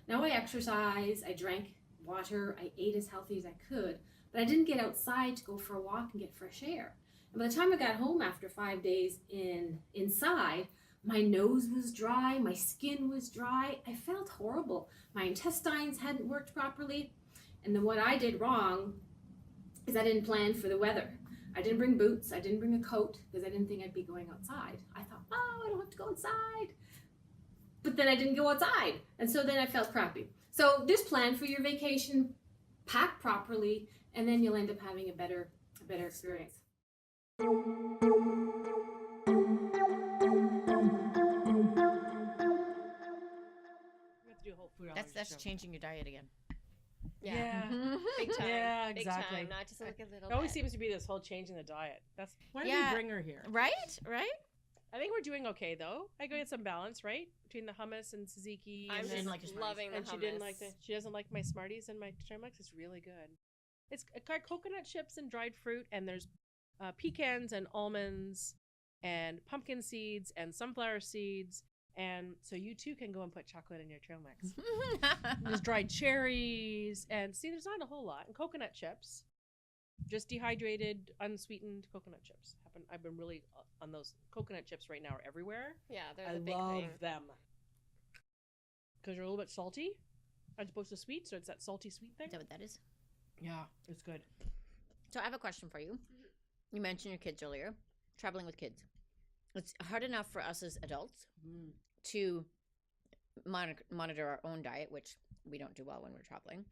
[SPEAKER 4] Now I exercised, I drank water, I ate as healthy as I could, but I didn't get outside to go for a walk and get fresh air. And by the time I got home after 5 days inside, my nose was dry, my skin was dry, I felt horrible. My intestines hadn't worked properly. And then what I did wrong is I didn't plan for the weather. I didn't bring boots, I didn't bring a coat because I didn't think I'd be going outside. I thought, oh, I don't have to go outside. But then I didn't go outside, and so then I felt crappy. So just plan for your vacation, pack properly, and then you'll end up having a better experience.
[SPEAKER 1] We have to do a whole food allergy
[SPEAKER 2] That's
[SPEAKER 1] show.
[SPEAKER 2] changing your diet again.
[SPEAKER 3] Yeah, big time.
[SPEAKER 1] Yeah,
[SPEAKER 3] Big
[SPEAKER 1] exactly.
[SPEAKER 3] time, not just like a little.
[SPEAKER 1] It always
[SPEAKER 3] bit.
[SPEAKER 1] seems to be this whole change in the diet. That's why did
[SPEAKER 2] Yeah.
[SPEAKER 1] we bring her here?
[SPEAKER 2] Right?
[SPEAKER 1] I think we're doing okay though. I get some balance, right, between the hummus and tzatziki.
[SPEAKER 3] I'm
[SPEAKER 1] and
[SPEAKER 2] didn't
[SPEAKER 3] just
[SPEAKER 2] like your Smarties.
[SPEAKER 3] loving the
[SPEAKER 1] and
[SPEAKER 3] hummus.
[SPEAKER 1] she didn't like she doesn't like my Smarties and my Smarties. It's really good. It's got coconut chips and dried fruit, and there's pecans and almonds and pumpkin seeds and sunflower seeds. And so you too can go and put chocolate in your trail mix. There's dried cherries, and see, there's not a whole lot. And coconut chips, just dehydrated, unsweetened coconut chips. I've been really on those coconut chips right now. Are everywhere.
[SPEAKER 3] Yeah, they're
[SPEAKER 1] I
[SPEAKER 3] the big
[SPEAKER 1] love
[SPEAKER 3] thing.
[SPEAKER 1] them because they're a little bit salty as opposed to sweet. So it's that salty sweet thing.
[SPEAKER 2] Is that what that is?
[SPEAKER 1] Yeah, it's good.
[SPEAKER 2] So I have a question for you. You mentioned your kids earlier, traveling with kids. It's hard enough for us as adults to monitor our own diet, which we don't do well when we're traveling.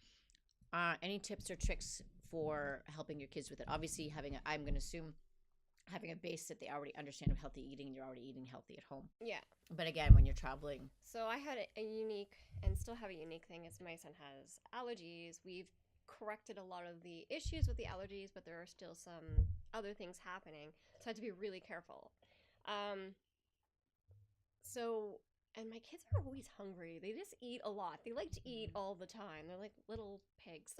[SPEAKER 2] Any tips or tricks for helping your kids with it? Obviously, I'm going to assume having a base that they already understand of healthy eating and you're already eating healthy at home.
[SPEAKER 3] Yeah.
[SPEAKER 2] But again, when you're traveling,
[SPEAKER 3] So I had a unique, and still have a unique thing, is my son has allergies. We've corrected a lot of the issues with the allergies, but there are still some other things happening. So I had to be really careful. And my kids are always hungry. They just eat a lot. They like to eat all the time. They're like little pigs.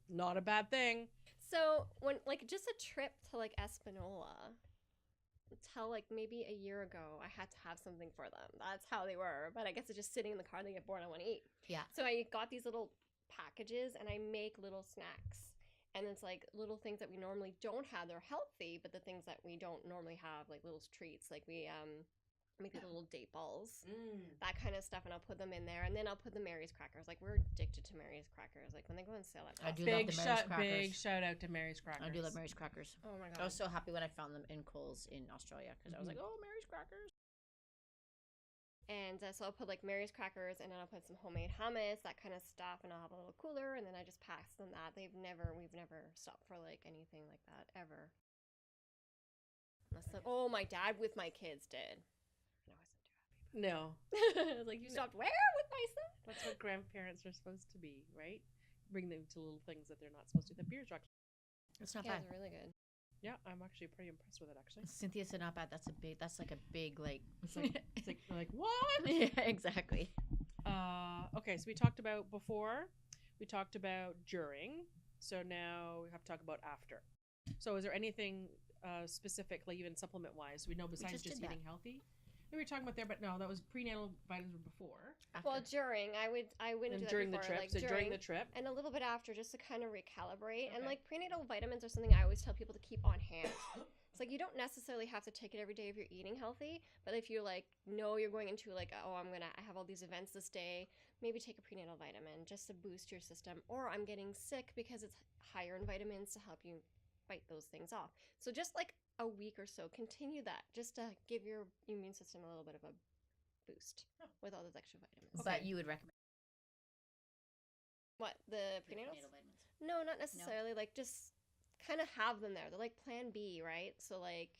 [SPEAKER 1] Not a bad thing.
[SPEAKER 3] So when like just a trip to like Espanola, till like maybe a year ago, I had to have something for them. That's how they were. But I guess it's just sitting in the car, they get bored, I want to eat.
[SPEAKER 2] Yeah.
[SPEAKER 3] So I got these little packages and I make little snacks. And it's like little things that we normally don't have. They're healthy, but the things that we don't normally have, like little treats. Like we make little date balls, that kind of stuff, and I'll put them in there, and then I'll put the Mary's crackers. Like, we're addicted to Mary's crackers. Like, when they go on sale at
[SPEAKER 2] I do
[SPEAKER 3] Costco.
[SPEAKER 2] love the Mary's crackers.
[SPEAKER 1] Big shout out to Mary's crackers.
[SPEAKER 2] I do love Mary's crackers.
[SPEAKER 3] Oh my
[SPEAKER 2] I
[SPEAKER 3] god.
[SPEAKER 2] was so happy when I found them in Kohl's in Australia because I was like, oh, Mary's crackers.
[SPEAKER 3] And so I'll put like Mary's crackers, and then I'll put some homemade hummus, that kind of stuff, and I'll have a little cooler, and then I just pass them that. We've never stopped for like anything like that ever. Unless like, oh, my dad with my kids did. And I wasn't too happy.
[SPEAKER 1] No.
[SPEAKER 3] I was like, you stopped where with my son?
[SPEAKER 1] That's what grandparents are supposed to be, right? Bring them to little things that they're not supposed to. The beer's actually.
[SPEAKER 2] It's not
[SPEAKER 3] Yeah,
[SPEAKER 2] bad.
[SPEAKER 3] it's really good.
[SPEAKER 1] Yeah, I'm actually pretty impressed with it, actually.
[SPEAKER 2] Cynthia said not bad. That's like a big like.
[SPEAKER 1] It's like what?
[SPEAKER 2] Yeah, exactly.
[SPEAKER 1] Okay, so we talked about before, we talked about during, so now we have to talk about after. So is there anything specific, like even supplement-wise, we know besides just eating healthy? We were talking about there, but no, that was prenatal vitamins before.
[SPEAKER 2] After.
[SPEAKER 3] Well, during, I wouldn't do that
[SPEAKER 1] during
[SPEAKER 3] before.
[SPEAKER 1] the trip,
[SPEAKER 3] Like,
[SPEAKER 1] so during the trip.
[SPEAKER 3] and a little bit after, just to kind of recalibrate. And
[SPEAKER 1] Okay.
[SPEAKER 3] like prenatal vitamins are something I always tell people to keep on hand. It's like you don't necessarily have to take it every day if you're eating healthy, but if you're like, no, you're going into like, oh, I have all these events this day, maybe take a prenatal vitamin just to boost your system. Or I'm getting sick because it's higher in vitamins to help you fight those things off. So just like a week or so, continue that just to give your immune system a little bit of a boost with all those extra vitamins.
[SPEAKER 2] But you would recommend
[SPEAKER 3] What, the prenatals?
[SPEAKER 2] prenatal vitamins?
[SPEAKER 3] No, not necessarily. Like, just kind of have them there. They're like plan B, right? So, like,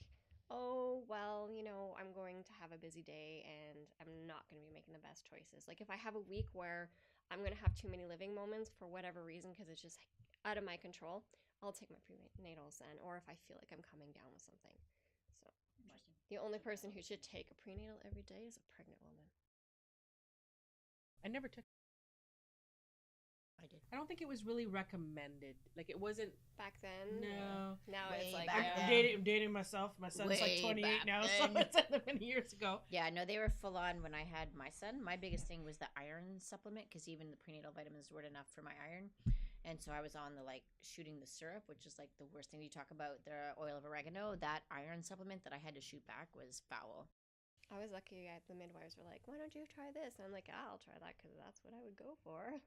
[SPEAKER 3] oh, well, I'm going to have a busy day and I'm not going to be making the best choices. Like, if I have a week where I'm going to have too many living moments for whatever reason, because it's just out of my control, I'll take my prenatals then. Or if I feel like I'm coming down with something. So, the only person who should take a prenatal every day is a pregnant woman.
[SPEAKER 1] I never took.
[SPEAKER 2] I did.
[SPEAKER 1] I don't think it was really recommended. Like it wasn't.
[SPEAKER 3] Back then?
[SPEAKER 1] No.
[SPEAKER 3] Now
[SPEAKER 2] Way
[SPEAKER 3] it's like,
[SPEAKER 2] back
[SPEAKER 3] yeah.
[SPEAKER 2] then.
[SPEAKER 1] I'm dating myself. My son's like
[SPEAKER 2] Way
[SPEAKER 1] 28
[SPEAKER 2] back
[SPEAKER 1] now, so
[SPEAKER 2] then.
[SPEAKER 1] it's many years ago.
[SPEAKER 2] Yeah, no, they were full on when I had my son. My biggest thing was the iron supplement because even the prenatal vitamins weren't enough for my iron. And so I was on the shooting the syrup, which is like the worst thing. You talk about the oil of oregano. That iron supplement that I had to shoot back was foul.
[SPEAKER 3] I was lucky. The midwives were like, why don't you try this? And I'm like, I'll try that because that's what I would go for.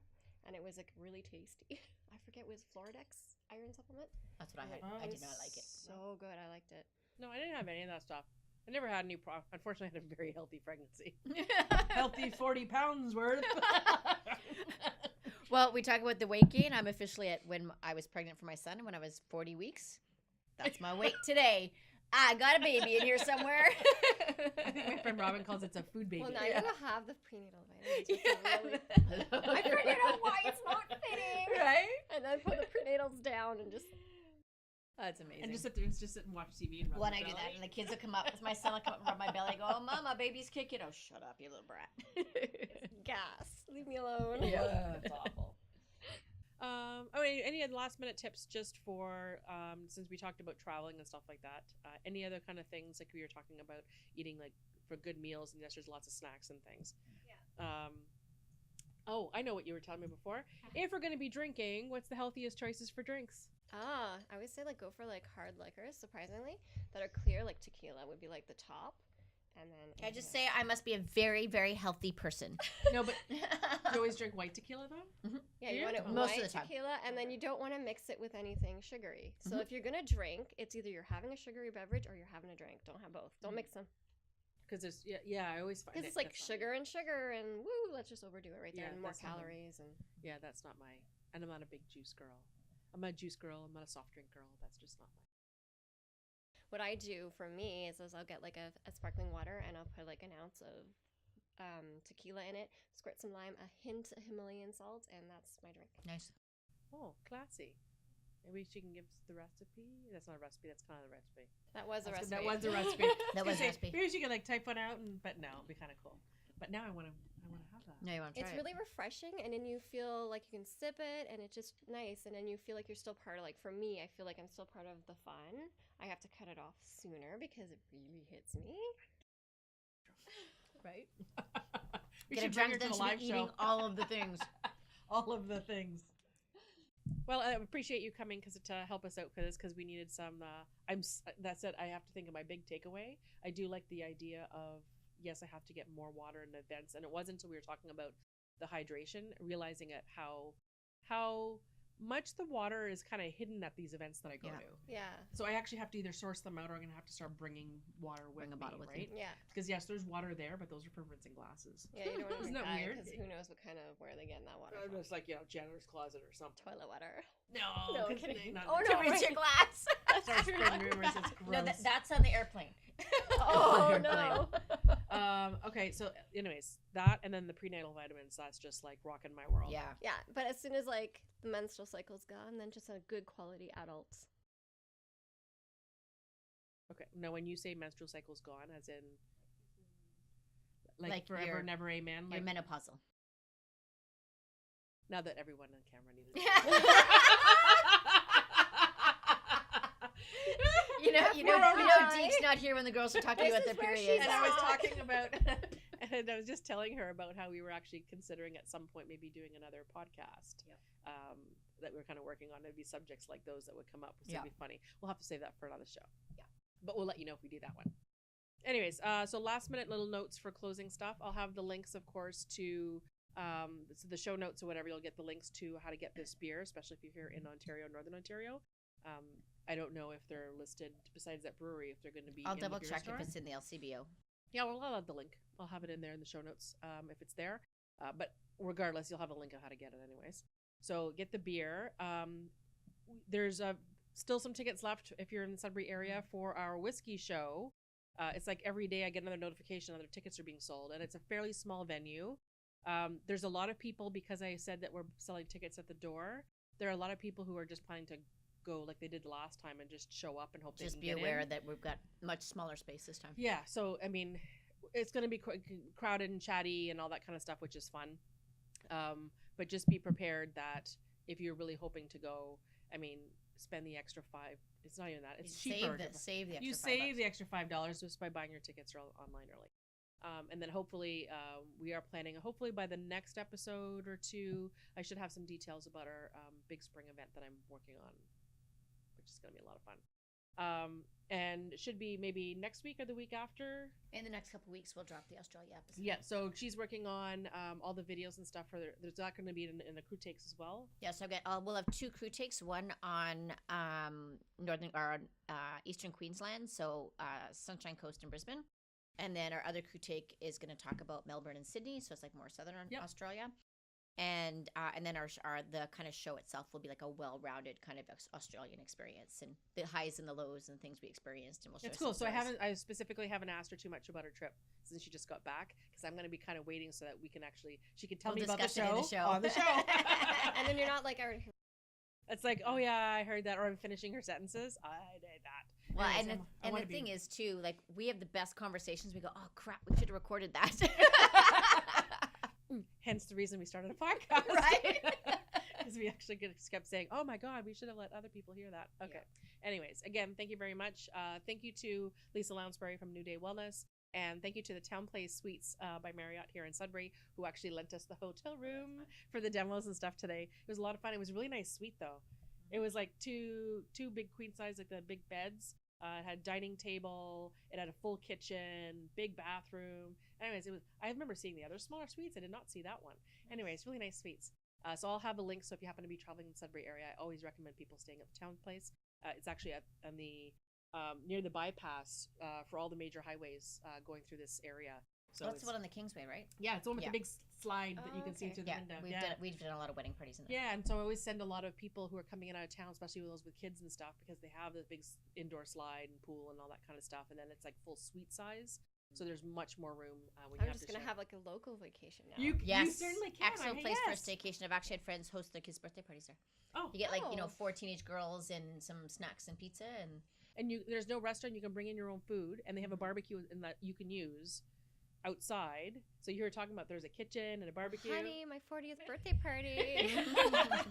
[SPEAKER 3] And it was like really tasty. I forget, was Floridex iron supplement?
[SPEAKER 2] That's what I had.
[SPEAKER 1] Oh,
[SPEAKER 2] I did not like it.
[SPEAKER 3] So good. I liked it.
[SPEAKER 1] No, I didn't have any of that stuff. I never had any unfortunately, I had a very healthy pregnancy. Healthy 40 pounds worth.
[SPEAKER 2] Well, we talk about the weight gain. I'm officially at when I was pregnant for my son when I was 40 weeks. That's my weight today. I got a baby in here somewhere.
[SPEAKER 1] I think my friend Robin calls it a food baby.
[SPEAKER 3] Well, now you have the prenatal vitamins. Which are really... I figured out why it's not fitting.
[SPEAKER 2] Right?
[SPEAKER 3] And then put the prenatals down and just...
[SPEAKER 2] That's amazing.
[SPEAKER 1] And just sit there and just sit and watch TV and rub
[SPEAKER 2] When
[SPEAKER 1] my
[SPEAKER 2] I do
[SPEAKER 1] belly.
[SPEAKER 2] that, and the kids will come up, my son will come up and rub my belly, go, oh, Mom, my baby's kicking. Oh, shut up, you little brat.
[SPEAKER 3] Gas. Leave me alone.
[SPEAKER 2] Yeah, it's awful.
[SPEAKER 1] Any other last minute tips just for since we talked about traveling and stuff like that? Any other kind of things like we were talking about eating like for good meals, and yes, there's lots of snacks and things.
[SPEAKER 3] Yeah.
[SPEAKER 1] Oh, I know what you were telling me before. If we're going to be drinking, what's the healthiest choices for drinks?
[SPEAKER 3] I would say go for hard liquors, surprisingly, that are clear, like tequila would be like the top. And then
[SPEAKER 2] Can I just say I must be a very, very healthy person.
[SPEAKER 1] No, but do you always drink white tequila though?
[SPEAKER 3] yeah, you want it
[SPEAKER 2] Most
[SPEAKER 3] white
[SPEAKER 2] of the time.
[SPEAKER 3] tequila, and then you don't want to mix it with anything sugary. So if you're gonna drink, it's either you're having a sugary beverage or you're having a drink. Don't have both. Don't mix them.
[SPEAKER 1] Because there's I always find
[SPEAKER 3] Because it's like
[SPEAKER 1] that's not
[SPEAKER 3] sugar and woo, let's just overdo it right there,
[SPEAKER 1] Yeah,
[SPEAKER 3] and more
[SPEAKER 1] that's not
[SPEAKER 3] calories and.
[SPEAKER 1] Yeah, that's not my. And I'm not a big juice girl. I'm not a juice girl. I'm not a soft drink girl. That's just not my.
[SPEAKER 3] What I do for me is I'll get like a sparkling water and I'll put like an ounce of tequila in it, squirt some lime, a hint of Himalayan salt, and that's my drink.
[SPEAKER 2] Nice.
[SPEAKER 1] Oh, classy. Maybe she can give us the recipe. That's not a recipe. That's kind of the recipe.
[SPEAKER 3] That was a recipe.
[SPEAKER 1] That was the recipe.
[SPEAKER 2] That was a recipe.
[SPEAKER 1] Maybe she could type one out, but no, it'd be kind of cool. But now I want to have that.
[SPEAKER 2] No, you want to try
[SPEAKER 3] It's
[SPEAKER 2] it.
[SPEAKER 3] really refreshing, and then you feel like you can sip it, and it's just nice, and then you feel like you're still part of, for me, I feel like I'm still part of the fun. I have to cut it off sooner because it really hits me.
[SPEAKER 1] Right?
[SPEAKER 2] Get a drunk, then she'll be eating all of the things.
[SPEAKER 1] All of the things. Well, I appreciate you coming to help us out because we needed some. That said, I have to think of my big takeaway. I do like the idea of yes, I have to get more water in events. And it wasn't until we were talking about the hydration, realizing at how much the water is kind of hidden at these events that I go to.
[SPEAKER 3] Yeah.
[SPEAKER 1] So I actually have to either source them out, or I'm going to have to start bringing water with
[SPEAKER 2] Bring a
[SPEAKER 1] me,
[SPEAKER 2] bottle with
[SPEAKER 1] right?
[SPEAKER 2] you.
[SPEAKER 3] Yeah.
[SPEAKER 1] Because yes, there's water there, but those are for rinsing glasses.
[SPEAKER 3] Yeah, you don't want to
[SPEAKER 1] Isn't that weird?
[SPEAKER 3] Because who knows what kind of where they get in that water
[SPEAKER 1] I'm
[SPEAKER 3] from.
[SPEAKER 1] just like, janitor's closet or something.
[SPEAKER 3] Toilet water.
[SPEAKER 1] No,
[SPEAKER 3] No,
[SPEAKER 1] 'cause
[SPEAKER 3] kidding.
[SPEAKER 1] they- not-
[SPEAKER 3] Oh,
[SPEAKER 2] To
[SPEAKER 3] no,
[SPEAKER 2] rinse
[SPEAKER 3] right.
[SPEAKER 2] your glass.
[SPEAKER 1] Start spreading rumors. It's gross.
[SPEAKER 2] No, that's on the airplane.
[SPEAKER 3] Oh,
[SPEAKER 2] On the
[SPEAKER 3] no.
[SPEAKER 1] Okay, so anyways, that and then the prenatal vitamins, that's just like rocking my world.
[SPEAKER 2] Yeah.
[SPEAKER 3] Yeah, but as soon as like the menstrual cycle's gone, then just a good quality adult.
[SPEAKER 1] Okay. Now, when you say menstrual cycle's gone, as in like
[SPEAKER 2] Like
[SPEAKER 1] forever,
[SPEAKER 2] you're-
[SPEAKER 1] never, amen.
[SPEAKER 2] You're
[SPEAKER 1] Like
[SPEAKER 2] menopausal.
[SPEAKER 1] now that everyone on camera needed.
[SPEAKER 2] You know,
[SPEAKER 3] FYI.
[SPEAKER 2] Deke's not here when the girls are talking
[SPEAKER 3] This
[SPEAKER 2] about
[SPEAKER 3] is
[SPEAKER 2] their
[SPEAKER 3] where
[SPEAKER 2] periods.
[SPEAKER 3] she's
[SPEAKER 1] And I was
[SPEAKER 3] at.
[SPEAKER 1] talking about, and I was just telling her about how we were actually considering at some point maybe doing another podcast.
[SPEAKER 2] Yep.
[SPEAKER 1] That we were kind of working on. It'd be subjects like those that would come up, which
[SPEAKER 2] Yeah.
[SPEAKER 1] would be funny. We'll have to save that for another show.
[SPEAKER 2] Yeah.
[SPEAKER 1] But we'll let you know if we do that one. Anyways, so last minute little notes for closing stuff. I'll have the links, of course, to so the show notes or whatever. You'll get the links to how to get this beer, especially if you're here in Ontario, Northern Ontario. I don't know if they're listed besides that brewery, if they're going to be.
[SPEAKER 2] I'll
[SPEAKER 1] in the
[SPEAKER 2] double
[SPEAKER 1] beer
[SPEAKER 2] check
[SPEAKER 1] store.
[SPEAKER 2] if it's in the LCBO.
[SPEAKER 1] Yeah, well, I'll have the link. I'll have it in there in the show notes if it's there. But regardless, you'll have a link of how to get it anyways. So get the beer. There's still some tickets left if you're in the Sudbury area for our whiskey show. It's like every day I get another notification other tickets are being sold, and it's a fairly small venue. There's a lot of people, because I said that we're selling tickets at the door. There are a lot of people who are just planning to go like they did last time and just show up and hope
[SPEAKER 2] Just
[SPEAKER 1] they
[SPEAKER 2] be
[SPEAKER 1] can get
[SPEAKER 2] aware
[SPEAKER 1] in.
[SPEAKER 2] that we've got much smaller space this time.
[SPEAKER 1] Yeah, so I mean, it's going to be crowded and chatty and all that kind of stuff, which is fun. But just be prepared that if you're really hoping to go, I mean, spend the extra $5. It's not even that. It's cheaper.
[SPEAKER 2] Save the extra
[SPEAKER 1] You
[SPEAKER 2] $5.
[SPEAKER 1] save the extra $5 just by buying your tickets online early. And then hopefully we are planning, hopefully by the next episode or two, I should have some details about our big spring event that I'm working on, which is going to be a lot of fun. And it should be maybe next week or the week after.
[SPEAKER 2] In the next couple of weeks, we'll drop the Australia episode.
[SPEAKER 1] Yeah, so she's working on all the videos and stuff. There's not going to be in the crew takes as well.
[SPEAKER 2] Yeah, so we'll have 2 crew takes, one on northern or eastern Queensland, so Sunshine Coast in Brisbane, and then our other crew take is going to talk about Melbourne and Sydney, so it's like more southern Australia, and then our the kind of show itself will be like a well-rounded kind of Australian experience and the highs and the lows and things we experienced, and we'll share.
[SPEAKER 1] It's cool. So
[SPEAKER 2] stories.
[SPEAKER 1] I specifically haven't asked her too much about her trip since she just got back, because I'm going to be kind of waiting so that we can actually she can tell
[SPEAKER 2] We'll
[SPEAKER 1] me about the
[SPEAKER 2] discuss it in
[SPEAKER 1] show,
[SPEAKER 2] the show.
[SPEAKER 1] on the show.
[SPEAKER 3] And then you're not like, I already.
[SPEAKER 1] It's like, oh yeah, I heard that, or I'm finishing her sentences. I did that.
[SPEAKER 2] Well,
[SPEAKER 1] Anyways, I
[SPEAKER 2] and
[SPEAKER 1] wanna
[SPEAKER 2] the
[SPEAKER 1] be-
[SPEAKER 2] thing is too, like we have the best conversations. We go, oh crap, we should have recorded that.
[SPEAKER 1] Hence the reason we started a podcast,
[SPEAKER 2] Right?
[SPEAKER 1] Because we actually kept saying, oh my God, we should have let other people hear that. Okay. Anyways, again, thank you very much. Thank you to Lisa Lounsbury from New Day Wellness. And thank you to the Town Place Suites by Marriott here in Sudbury, who actually lent us the hotel room for the demos and stuff today. It was a lot of fun. It was a really nice suite, though. It was like two big queen size, like the big beds. It had a dining table. It had a full kitchen, big bathroom. Anyways, I remember seeing the other smaller suites. I did not see that one. Anyways, really nice suites. So I'll have a link. So if you happen to be traveling in the Sudbury area, I always recommend people staying at the Town Place. It's actually on the near the bypass for all the major highways going through this area. So
[SPEAKER 2] That's the one on the Kingsway, right?
[SPEAKER 1] yeah, it's the one with
[SPEAKER 2] Yeah.
[SPEAKER 1] the big slide that you can see
[SPEAKER 3] okay.
[SPEAKER 1] through the
[SPEAKER 2] Yeah,
[SPEAKER 1] window.
[SPEAKER 2] we've done a lot of wedding parties in there.
[SPEAKER 1] Yeah, and so I always send a lot of people who are coming in out of town, especially those with kids and stuff, because they have the big indoor slide and pool and all that kind of stuff, and then it's like full suite size, so there's much more room when you
[SPEAKER 3] I'm
[SPEAKER 1] have
[SPEAKER 3] just
[SPEAKER 1] to
[SPEAKER 3] gonna
[SPEAKER 1] share.
[SPEAKER 3] have like a local vacation now.
[SPEAKER 1] You
[SPEAKER 2] Yes,
[SPEAKER 1] certainly can.
[SPEAKER 2] excellent place for a
[SPEAKER 1] yes.
[SPEAKER 2] staycation. I've actually had friends host their kids' birthday parties there.
[SPEAKER 1] Oh,
[SPEAKER 2] You get like
[SPEAKER 3] Oh.
[SPEAKER 2] 4 teenage girls and some snacks and pizza and
[SPEAKER 1] and there's no restaurant. You can bring in your own food, and they have a barbecue in that you can use outside. So you were talking about there's a kitchen and a barbecue.
[SPEAKER 3] Honey, my 40th birthday party.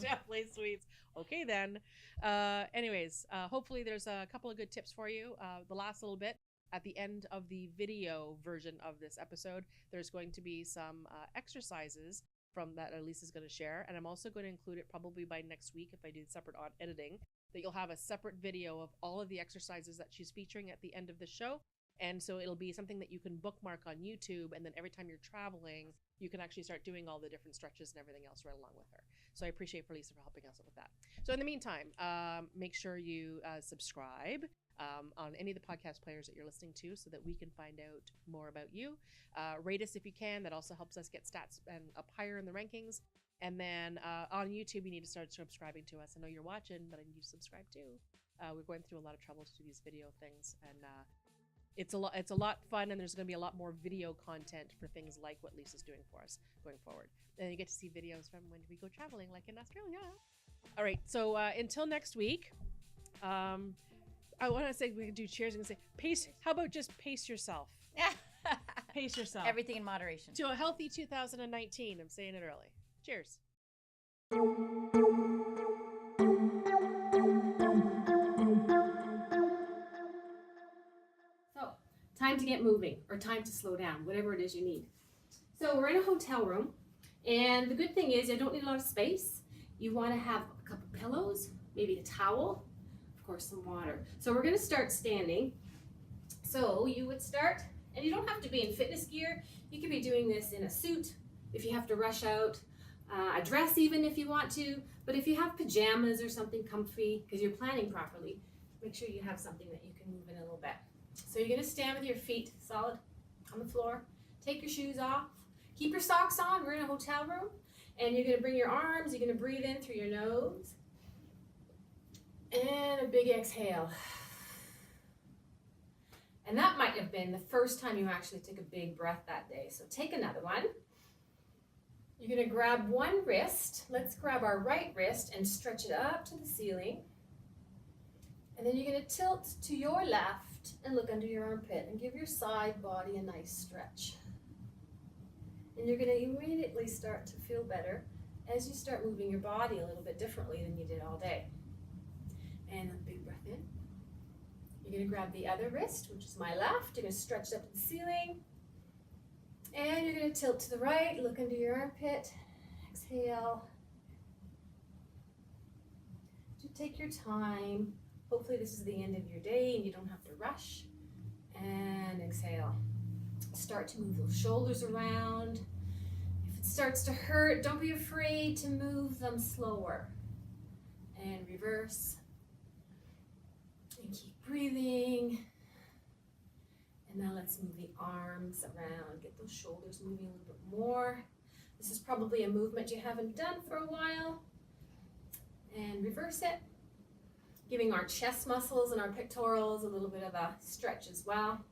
[SPEAKER 1] Town Place Suites. Okay, then. Anyways, hopefully there's a couple of good tips for you. The last little bit at the end of the video version of this episode, there's going to be some exercises from that Elisa's going to share, and I'm also going to include it probably by next week if I do separate editing. That you'll have a separate video of all of the exercises that she's featuring at the end of the show. And so it'll be something that you can bookmark on YouTube, and then every time you're traveling, you can actually start doing all the different stretches and everything else right along with her. So I appreciate Lisa for helping us with that. So in the meantime, make sure you subscribe on any of the podcast players that you're listening to so that we can find out more about you. Rate us if you can. That also helps us get stats and up higher in the rankings. And then on YouTube, you need to start subscribing to us. I know you're watching, but I need you to subscribe too. We're going through a lot of trouble to do these video things, and it's a lot fun, and there's going to be a lot more video content for things like what Lisa's doing for us going forward. And you get to see videos from when we go traveling, like in Australia. All right, so until next week, I want to say we can do cheers and say pace. How about just pace yourself? Pace yourself.
[SPEAKER 2] Everything in moderation.
[SPEAKER 1] To a healthy 2019. I'm saying it early. Cheers.
[SPEAKER 4] So, time to get moving, or time to slow down, whatever it is you need. So we're in a hotel room, and the good thing is you don't need a lot of space. You want to have a couple pillows, maybe a towel, of course some water. So we're going to start standing. So you would start, and you don't have to be in fitness gear. You could be doing this in a suit if you have to rush out, a dress even if you want to. But if you have pajamas or something comfy, because you're planning properly, make sure you have something that you can move in a little bit. So you're going to stand with your feet solid on the floor. Take your shoes off. Keep your socks on. We're in a hotel room. And you're going to bring your arms. You're going to breathe in through your nose. And a big exhale. And that might have been the first time you actually took a big breath that day. So take another one. You're going to grab one wrist. Let's grab our right wrist and stretch it up to the ceiling. And then you're going to tilt to your left and look under your armpit and give your side body a nice stretch. And you're going to immediately start to feel better as you start moving your body a little bit differently than you did all day. And a big breath in. You're going to grab the other wrist, which is my left. You're going to stretch it up to the ceiling. And you're going to tilt to the right, look under your armpit. Exhale. Just take your time. Hopefully this is the end of your day and you don't have to rush. And exhale. Start to move those shoulders around. If it starts to hurt, don't be afraid to move them slower. And reverse. And keep breathing. And now let's move the arms around. Get those shoulders moving a little bit more. This is probably a movement you haven't done for a while. And reverse it. Giving our chest muscles and our pectorals a little bit of a stretch as well.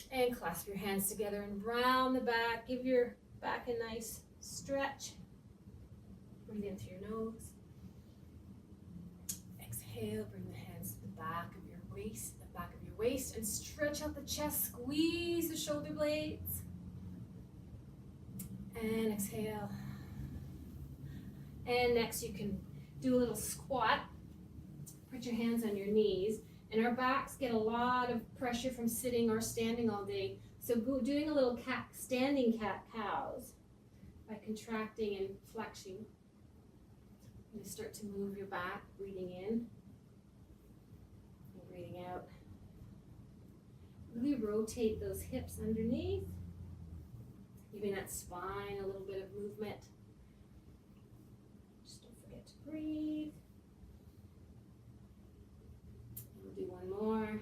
[SPEAKER 4] And clasp your hands together and round the back. Give your back a nice stretch. Breathe in through your nose. Exhale, bring the hands to the back of your waist, and stretch out the chest. Squeeze the shoulder blades. And exhale. And next you can do a little squat. Put your hands on your knees, and our backs get a lot of pressure from sitting or standing all day. So doing a little standing cat-cows by contracting and flexing. You start to move your back, breathing in and breathing out. Really rotate those hips underneath, giving that spine a little bit of movement. Just don't forget to breathe. Do one more.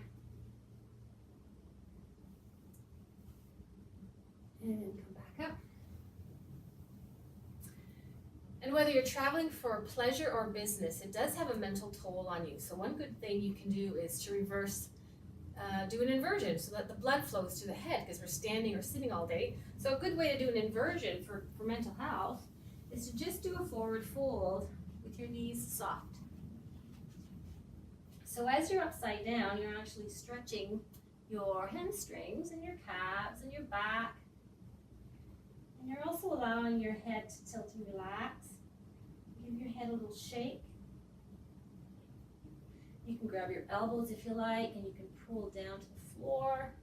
[SPEAKER 4] And then come back up. And whether you're traveling for pleasure or business, it does have a mental toll on you. So one good thing you can do is to reverse, do an inversion so that the blood flows to the head, because we're standing or sitting all day. So a good way to do an inversion for mental health is to just do a forward fold with your knees soft. So as you're upside down, you're actually stretching your hamstrings and your calves and your back. And you're also allowing your head to tilt and relax. Give your head a little shake. You can grab your elbows if you like, and you can pull down to the floor.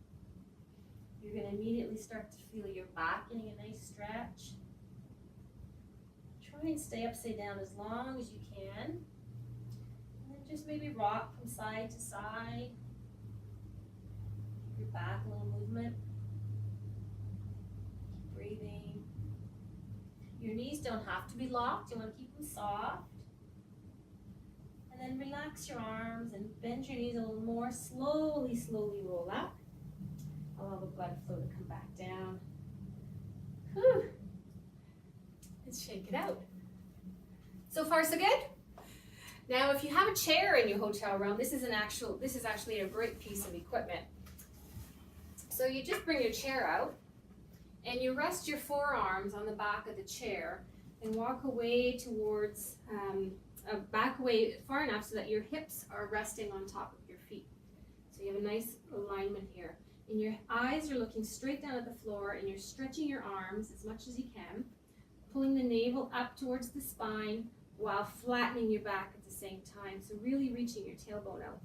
[SPEAKER 4] You're going to immediately start to feel your back getting a nice stretch. Try and stay upside down as long as you can. Just maybe rock from side to side.
[SPEAKER 5] Give your back a little movement. Keep breathing. Your knees don't have to be locked. You want to keep them soft. And then relax your arms and bend your knees a little more. Slowly, slowly roll up. Allow the blood flow to come back down. Whew. Let's shake it out. So far, so good? Now, if you have a chair in your hotel room, this is actually a great piece of equipment. So you just bring your chair out and you rest your forearms on the back of the chair and walk away towards, back away far enough so that your hips are resting on top of your feet. So you have a nice alignment here. And your eyes are looking straight down at the floor and you're stretching your arms as much as you can, pulling the navel up towards the spine while flattening your back at the same time. So really reaching your tailbone out.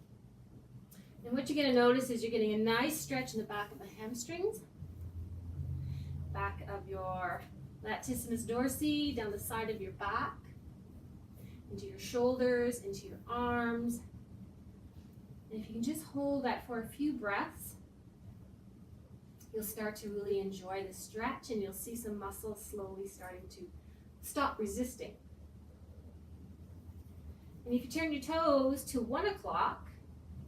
[SPEAKER 5] And what you're going to notice is you're getting a nice stretch in the back of the hamstrings, back of your latissimus dorsi, down the side of your back, into your shoulders, into your arms. And if you can just hold that for a few breaths, you'll start to really enjoy the stretch and you'll see some muscles slowly starting to stop resisting. And if you turn your toes to 1 o'clock,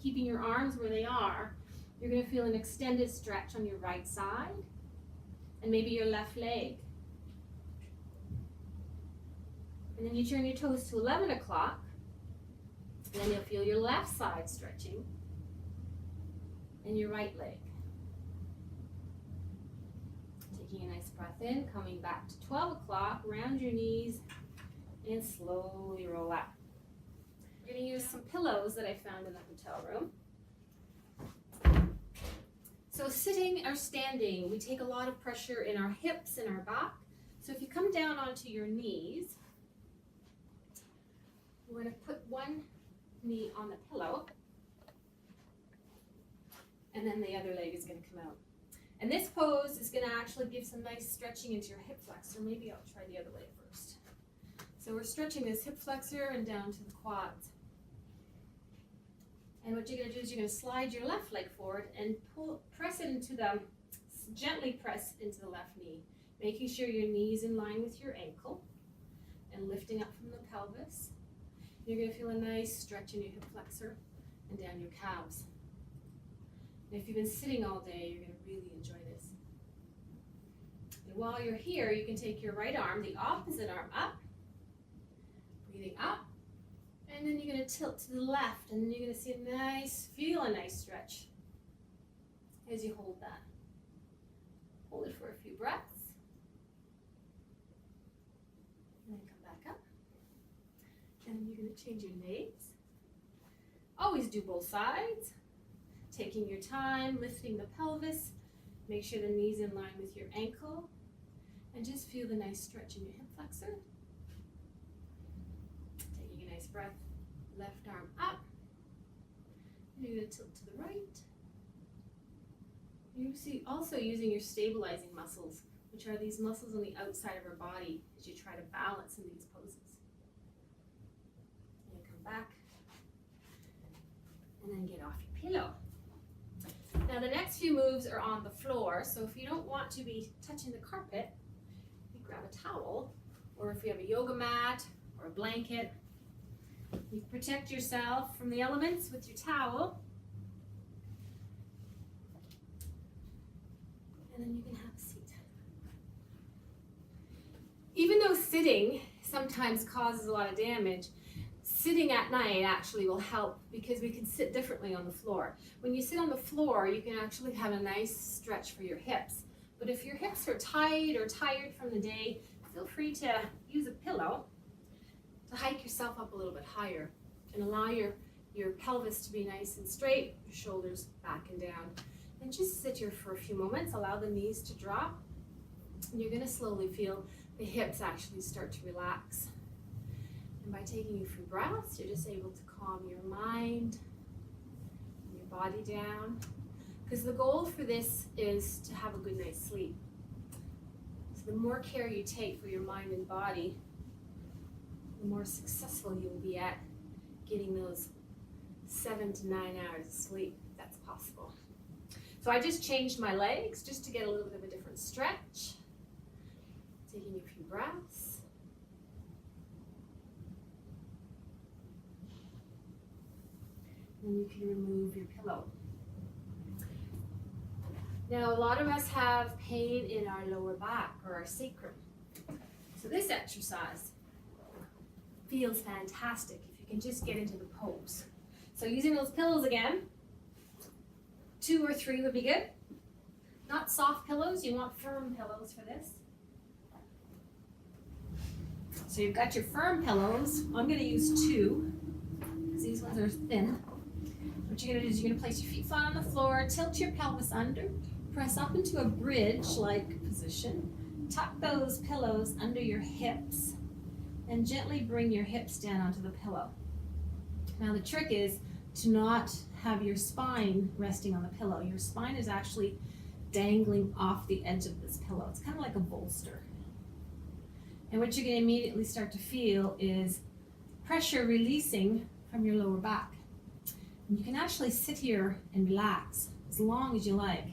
[SPEAKER 5] keeping your arms where they are, you're going to feel an extended stretch on your right side and maybe your left leg. And then you turn your toes to 11 o'clock, and then you'll feel your left side stretching and your right leg. Taking a nice breath in, coming back to 12 o'clock, round your knees and slowly roll up. We're going to use some pillows that I found in the hotel room. So sitting or standing, we take a lot of pressure in our hips and our back. So if you come down onto your knees, we're going to put one knee on the pillow and then the other leg is going to come out. And this pose is going to actually give some nice stretching into your hip flexor. Maybe I'll try the other leg first. So we're stretching this hip flexor and down to the quads. And what you're going to do is you're going to slide your left leg forward and gently press into the left knee, making sure your knee's in line with your ankle and lifting up from the pelvis. You're going to feel a nice stretch in your hip flexor and down your calves. And if you've been sitting all day, you're going to really enjoy this. And while you're here, you can take your right arm, the opposite arm up, breathing up, and then you're going to tilt to the left, and then you're going to feel a nice stretch as you hold that. Hold it for a few breaths, and then come back up. And then you're going to change your legs. Always do both sides. Taking your time, lifting the pelvis, make sure the knee's in line with your ankle, and just feel the nice stretch in your hip flexor. Taking a nice breath, left arm up, and you're going to tilt to the right. You see also using your stabilizing muscles, which are these muscles on the outside of our body as you try to balance in these poses. And come back, and then get off your pillow. Now the next few moves are on the floor, so if you don't want to be touching the carpet, you grab a towel, or if you have a yoga mat or a blanket, you protect yourself from the elements with your towel, and then you can have a seat. Even though sitting sometimes causes a lot of damage, sitting at night actually will help because we can sit differently on the floor. When you sit on the floor, you can actually have a nice stretch for your hips. But if your hips are tight or tired from the day, feel free to use a pillow to hike yourself up a little bit higher and allow your pelvis to be nice and straight, your shoulders back and down. And just sit here for a few moments, allow the knees to drop, and you're going to slowly feel the hips actually start to relax. And by taking a few breaths, you're just able to calm your mind and your body down. Because the goal for this is to have a good night's sleep. So the more care you take for your mind and body, the more successful you will be at getting those 7 to 9 hours of sleep, if that's possible. So
[SPEAKER 4] So I just changed my legs just to get a little bit of a different stretch. Taking a few breaths. And you can remove your pillow. Now, a lot of us have pain in our lower back or our sacrum. So this exercise feels fantastic if you can just get into the pose. So using those pillows again, 2 or 3 would be good. Not soft pillows, you want firm pillows for this. So you've got your firm pillows. I'm going to use 2 because these ones are thin. What you're going to do is you're going to place your feet flat on the floor, tilt your pelvis under, press up into a bridge-like position, tuck those pillows under your hips, and gently bring your hips down onto the pillow. Now the trick is to not have your spine resting on the pillow. Your spine is actually dangling off the edge of this pillow. It's kind of like a bolster. And what you're going to immediately start to feel is pressure releasing from your lower back. And you can actually sit here and relax as long as you like.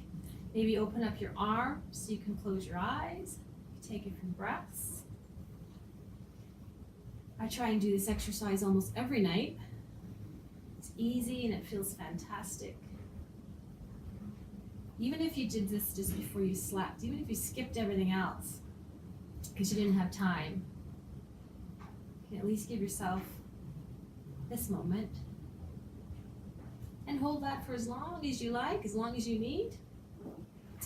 [SPEAKER 4] Maybe open up your arms so you can close your eyes. Take a few breaths. I try and do this exercise almost every night. It's easy and it feels fantastic. Even if you did this just before you slept, even if you skipped everything else because you didn't have time, you can at least give yourself this moment and hold that for as long as you like, as long as you need,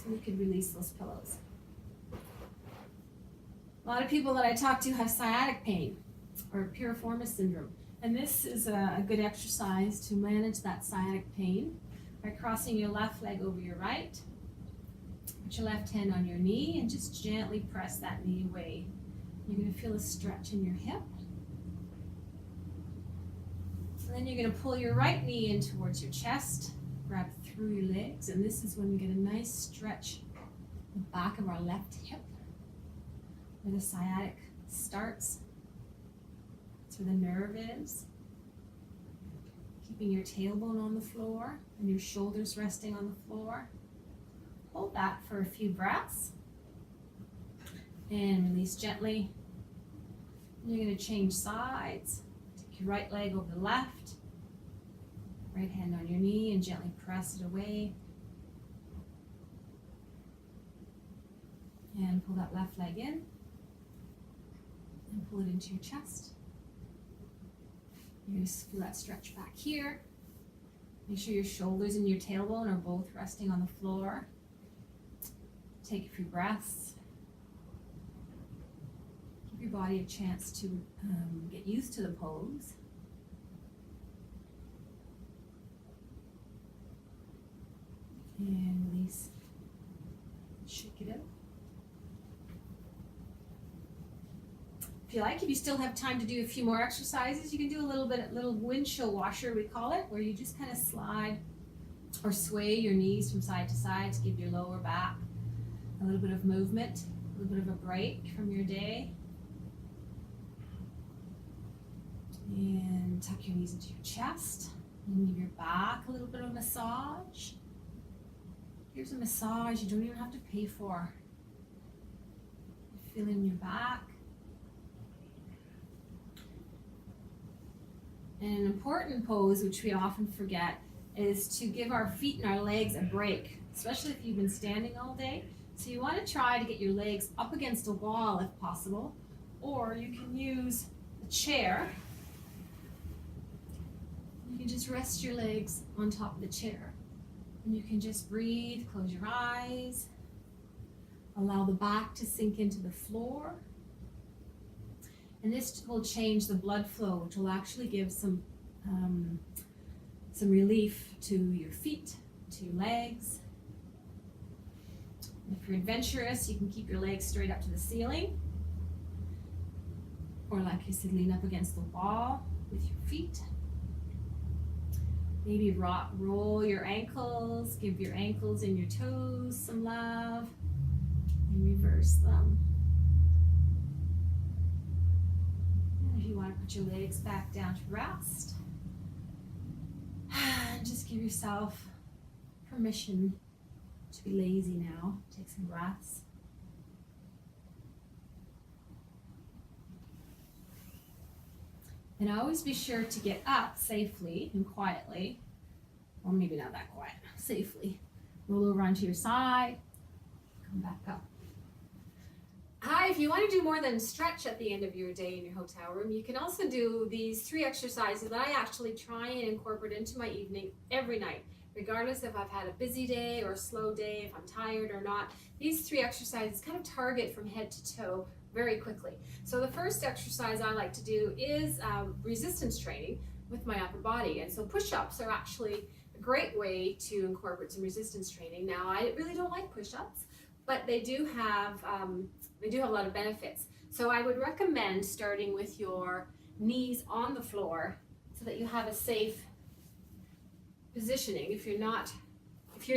[SPEAKER 4] and you can release those pillows. A lot of people that I talk to have sciatic pain or piriformis syndrome, and this is a good exercise to manage that sciatic pain by crossing your left leg over your right. Put your left hand on your knee and just gently press that knee away. You're going to feel a stretch in your hip. And then you're going to pull your right knee in towards your chest, grab through your legs, and this is when we get a nice stretch in the back of our left hip, where the sciatic starts. That's where the nerve is. Keeping your tailbone on the floor and your shoulders resting on the floor. Hold that for a few breaths and release gently. And you're going to change sides. Take your right leg over the left, right hand on your knee, and gently press it away. And pull that left leg in and pull it into your chest. You're going to feel that stretch back here. Make sure your shoulders and your tailbone are both resting on the floor. Take a few breaths. Give your body a chance to get used to the pose. And release. Shake it out. If you like, if you still have time to do a few more exercises, you can do a little windshield washer, we call it, where you just kind of slide or sway your knees from side to side to give your lower back a little bit of movement, a little bit of a break from your day. And tuck your knees into your chest and give your back a little bit of massage. Here's a massage you don't even have to pay for. Feel in your back. And an important pose, which we often forget, is to give our feet and our legs a break, especially if you've been standing all day. So you want to try to get your legs up against a wall if possible, or you can use a chair. You can just rest your legs on top of the chair. And you can just breathe, close your eyes, allow the back to sink into the floor. And this will change the blood flow, which will actually give some relief to your feet, to your legs. And if you're adventurous, you can keep your legs straight up to the ceiling. Or like I said, lean up against the wall with your feet. Maybe roll your ankles, give your ankles and your toes some love, and reverse them. And if you want to put your legs back down to rest, and just give yourself permission To be lazy now. Take some breaths. And always be sure to get up safely and quietly, or maybe not that quiet, safely. Roll over onto your side, come back up. Hi, if you want to do more than stretch at the end of your day in your hotel room, you can also do these 3 exercises that I actually try and incorporate into my evening every night, regardless if I've had a busy day or a slow day, if I'm tired or not. These 3 exercises kind of target from head to toe very quickly. So the first exercise I like to do is resistance training with my upper body. And so push-ups are actually a great way to incorporate some resistance training. Now, I really don't like push-ups, but they do have a lot of benefits. So I would recommend starting with your knees on the floor so that you have a safe positioning. If you're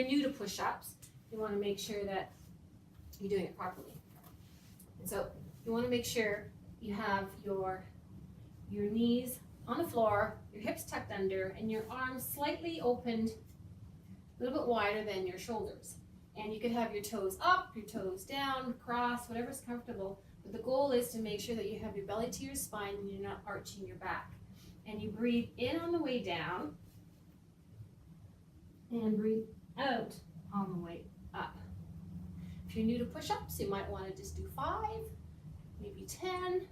[SPEAKER 4] new to push-ups, you want to make sure that you're doing it properly. And so you want to make sure you have your knees on the floor, your hips tucked under, and your arms slightly opened, a little bit wider than your shoulders. And you could have your toes up, your toes down, cross, whatever's comfortable. But the goal is to make sure that you have your belly to your spine and you're not arching your back. And you breathe in on the way down and breathe out on the way up. If you're new to push-ups, you might want to just do 5, maybe 10.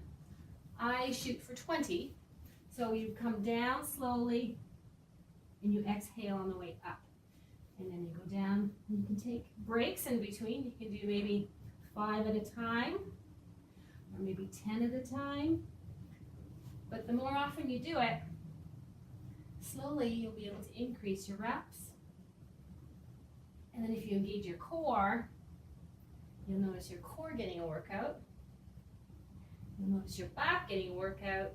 [SPEAKER 4] I shoot for 20. So you come down slowly and you exhale on the way up. And then you go down, and you can take breaks in between. You can do maybe 5 at a time, or maybe 10 at a time. But the more often you do it, slowly you'll be able to increase your reps. And then if you engage your core, you'll notice your core getting a workout. You'll notice your back getting a workout,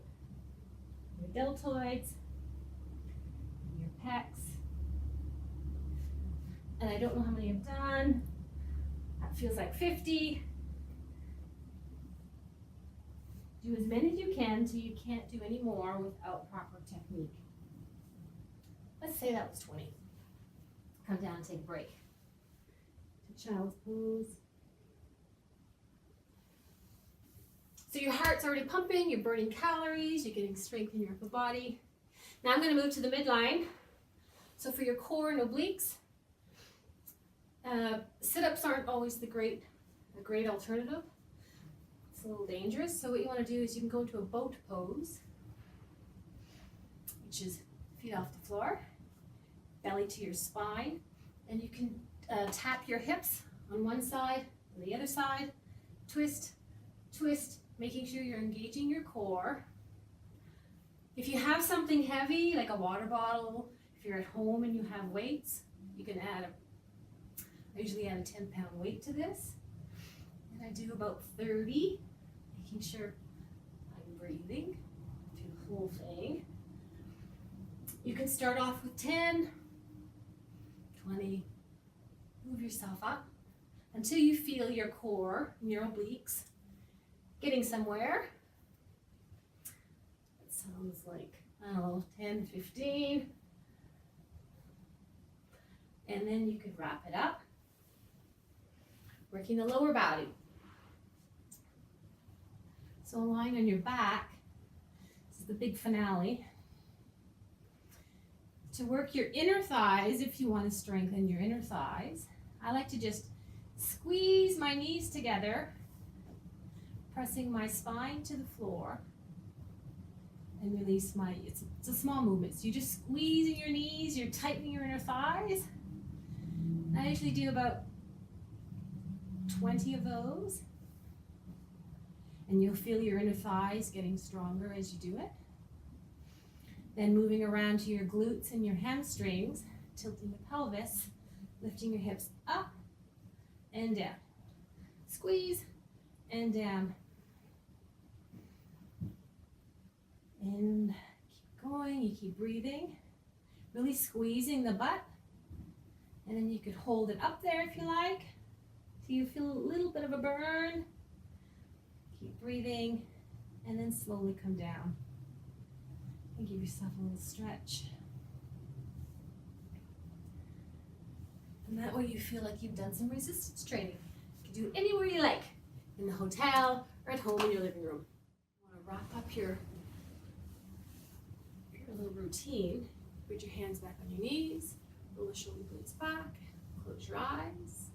[SPEAKER 4] your deltoids, your pecs. And I don't know how many I've done. That feels like 50. Do as many as you can until you can't do any more without proper technique. Let's say that was 20. Come down and take a break. To child's pose. So your heart's already pumping, you're burning calories, you're getting strength in your upper body. Now I'm going to move to the midline. So for your core and obliques, sit-ups aren't always a great alternative. It's a little dangerous. So what you want to do is you can go into a boat pose, which is feet off the floor, belly to your spine, and you can tap your hips on one side and the other side, twist, twist, making sure you're engaging your core. If you have something heavy, like a water bottle, if you're at home and you have weights, you can add I usually add a 10-pound weight to this. And I do about 30, making sure I'm breathing through the whole thing. You can start off with 10, 20, move yourself up until you feel your core and your obliques getting somewhere. It sounds like, I don't know, 10, 15. And then you could wrap it up, working the lower body. So lying on your back, this is the big finale. To work your inner thighs, if you want to strengthen your inner thighs, I like to just squeeze my knees together, pressing my spine to the floor, and release it's a small movement. So you're just squeezing your knees, you're tightening your inner thighs. I usually do about 20 of those. And you'll feel your inner thighs getting stronger as you do it. Then moving around to your glutes and your hamstrings, tilting the pelvis, lifting your hips up and down. Squeeze and down. And keep going, you keep breathing. Really squeezing the butt. And then you could hold it up there if you like. So you feel a little bit of a burn. Keep breathing, and then slowly come down. And give yourself a little stretch. And that way you feel like you've done some resistance training. You can do it anywhere you like, in the hotel or at home in your living room. You want to wrap up your little routine. Put your hands back on your knees, roll the shoulder blades back, close your eyes.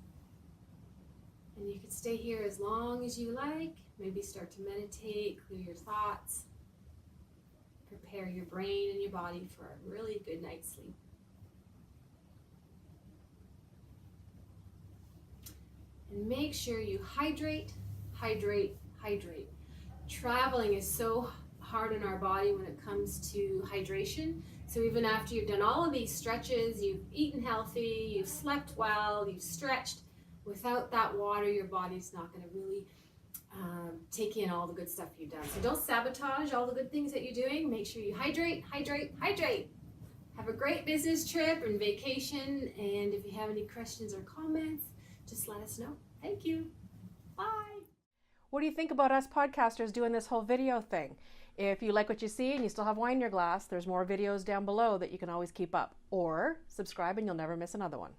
[SPEAKER 4] And you can stay here as long as you like. Maybe start to meditate, clear your thoughts, prepare your brain and your body for a really good night's sleep. And make sure you hydrate, hydrate, hydrate. Traveling is so hard on our body when it comes to hydration. So even after you've done all of these stretches, you've eaten healthy, you've slept well, you've stretched, without that water, your body's not going to really take in all the good stuff you've done. So don't sabotage all the good things that you're doing. Make sure you hydrate, hydrate, hydrate. Have a great business trip and vacation. And if you have any questions or comments, just let us know. Thank you. Bye.
[SPEAKER 1] What do you think about us podcasters doing this whole video thing? If you like what you see and you still have wine in your glass, there's more videos down below that you can always keep up. Or subscribe and you'll never miss another one.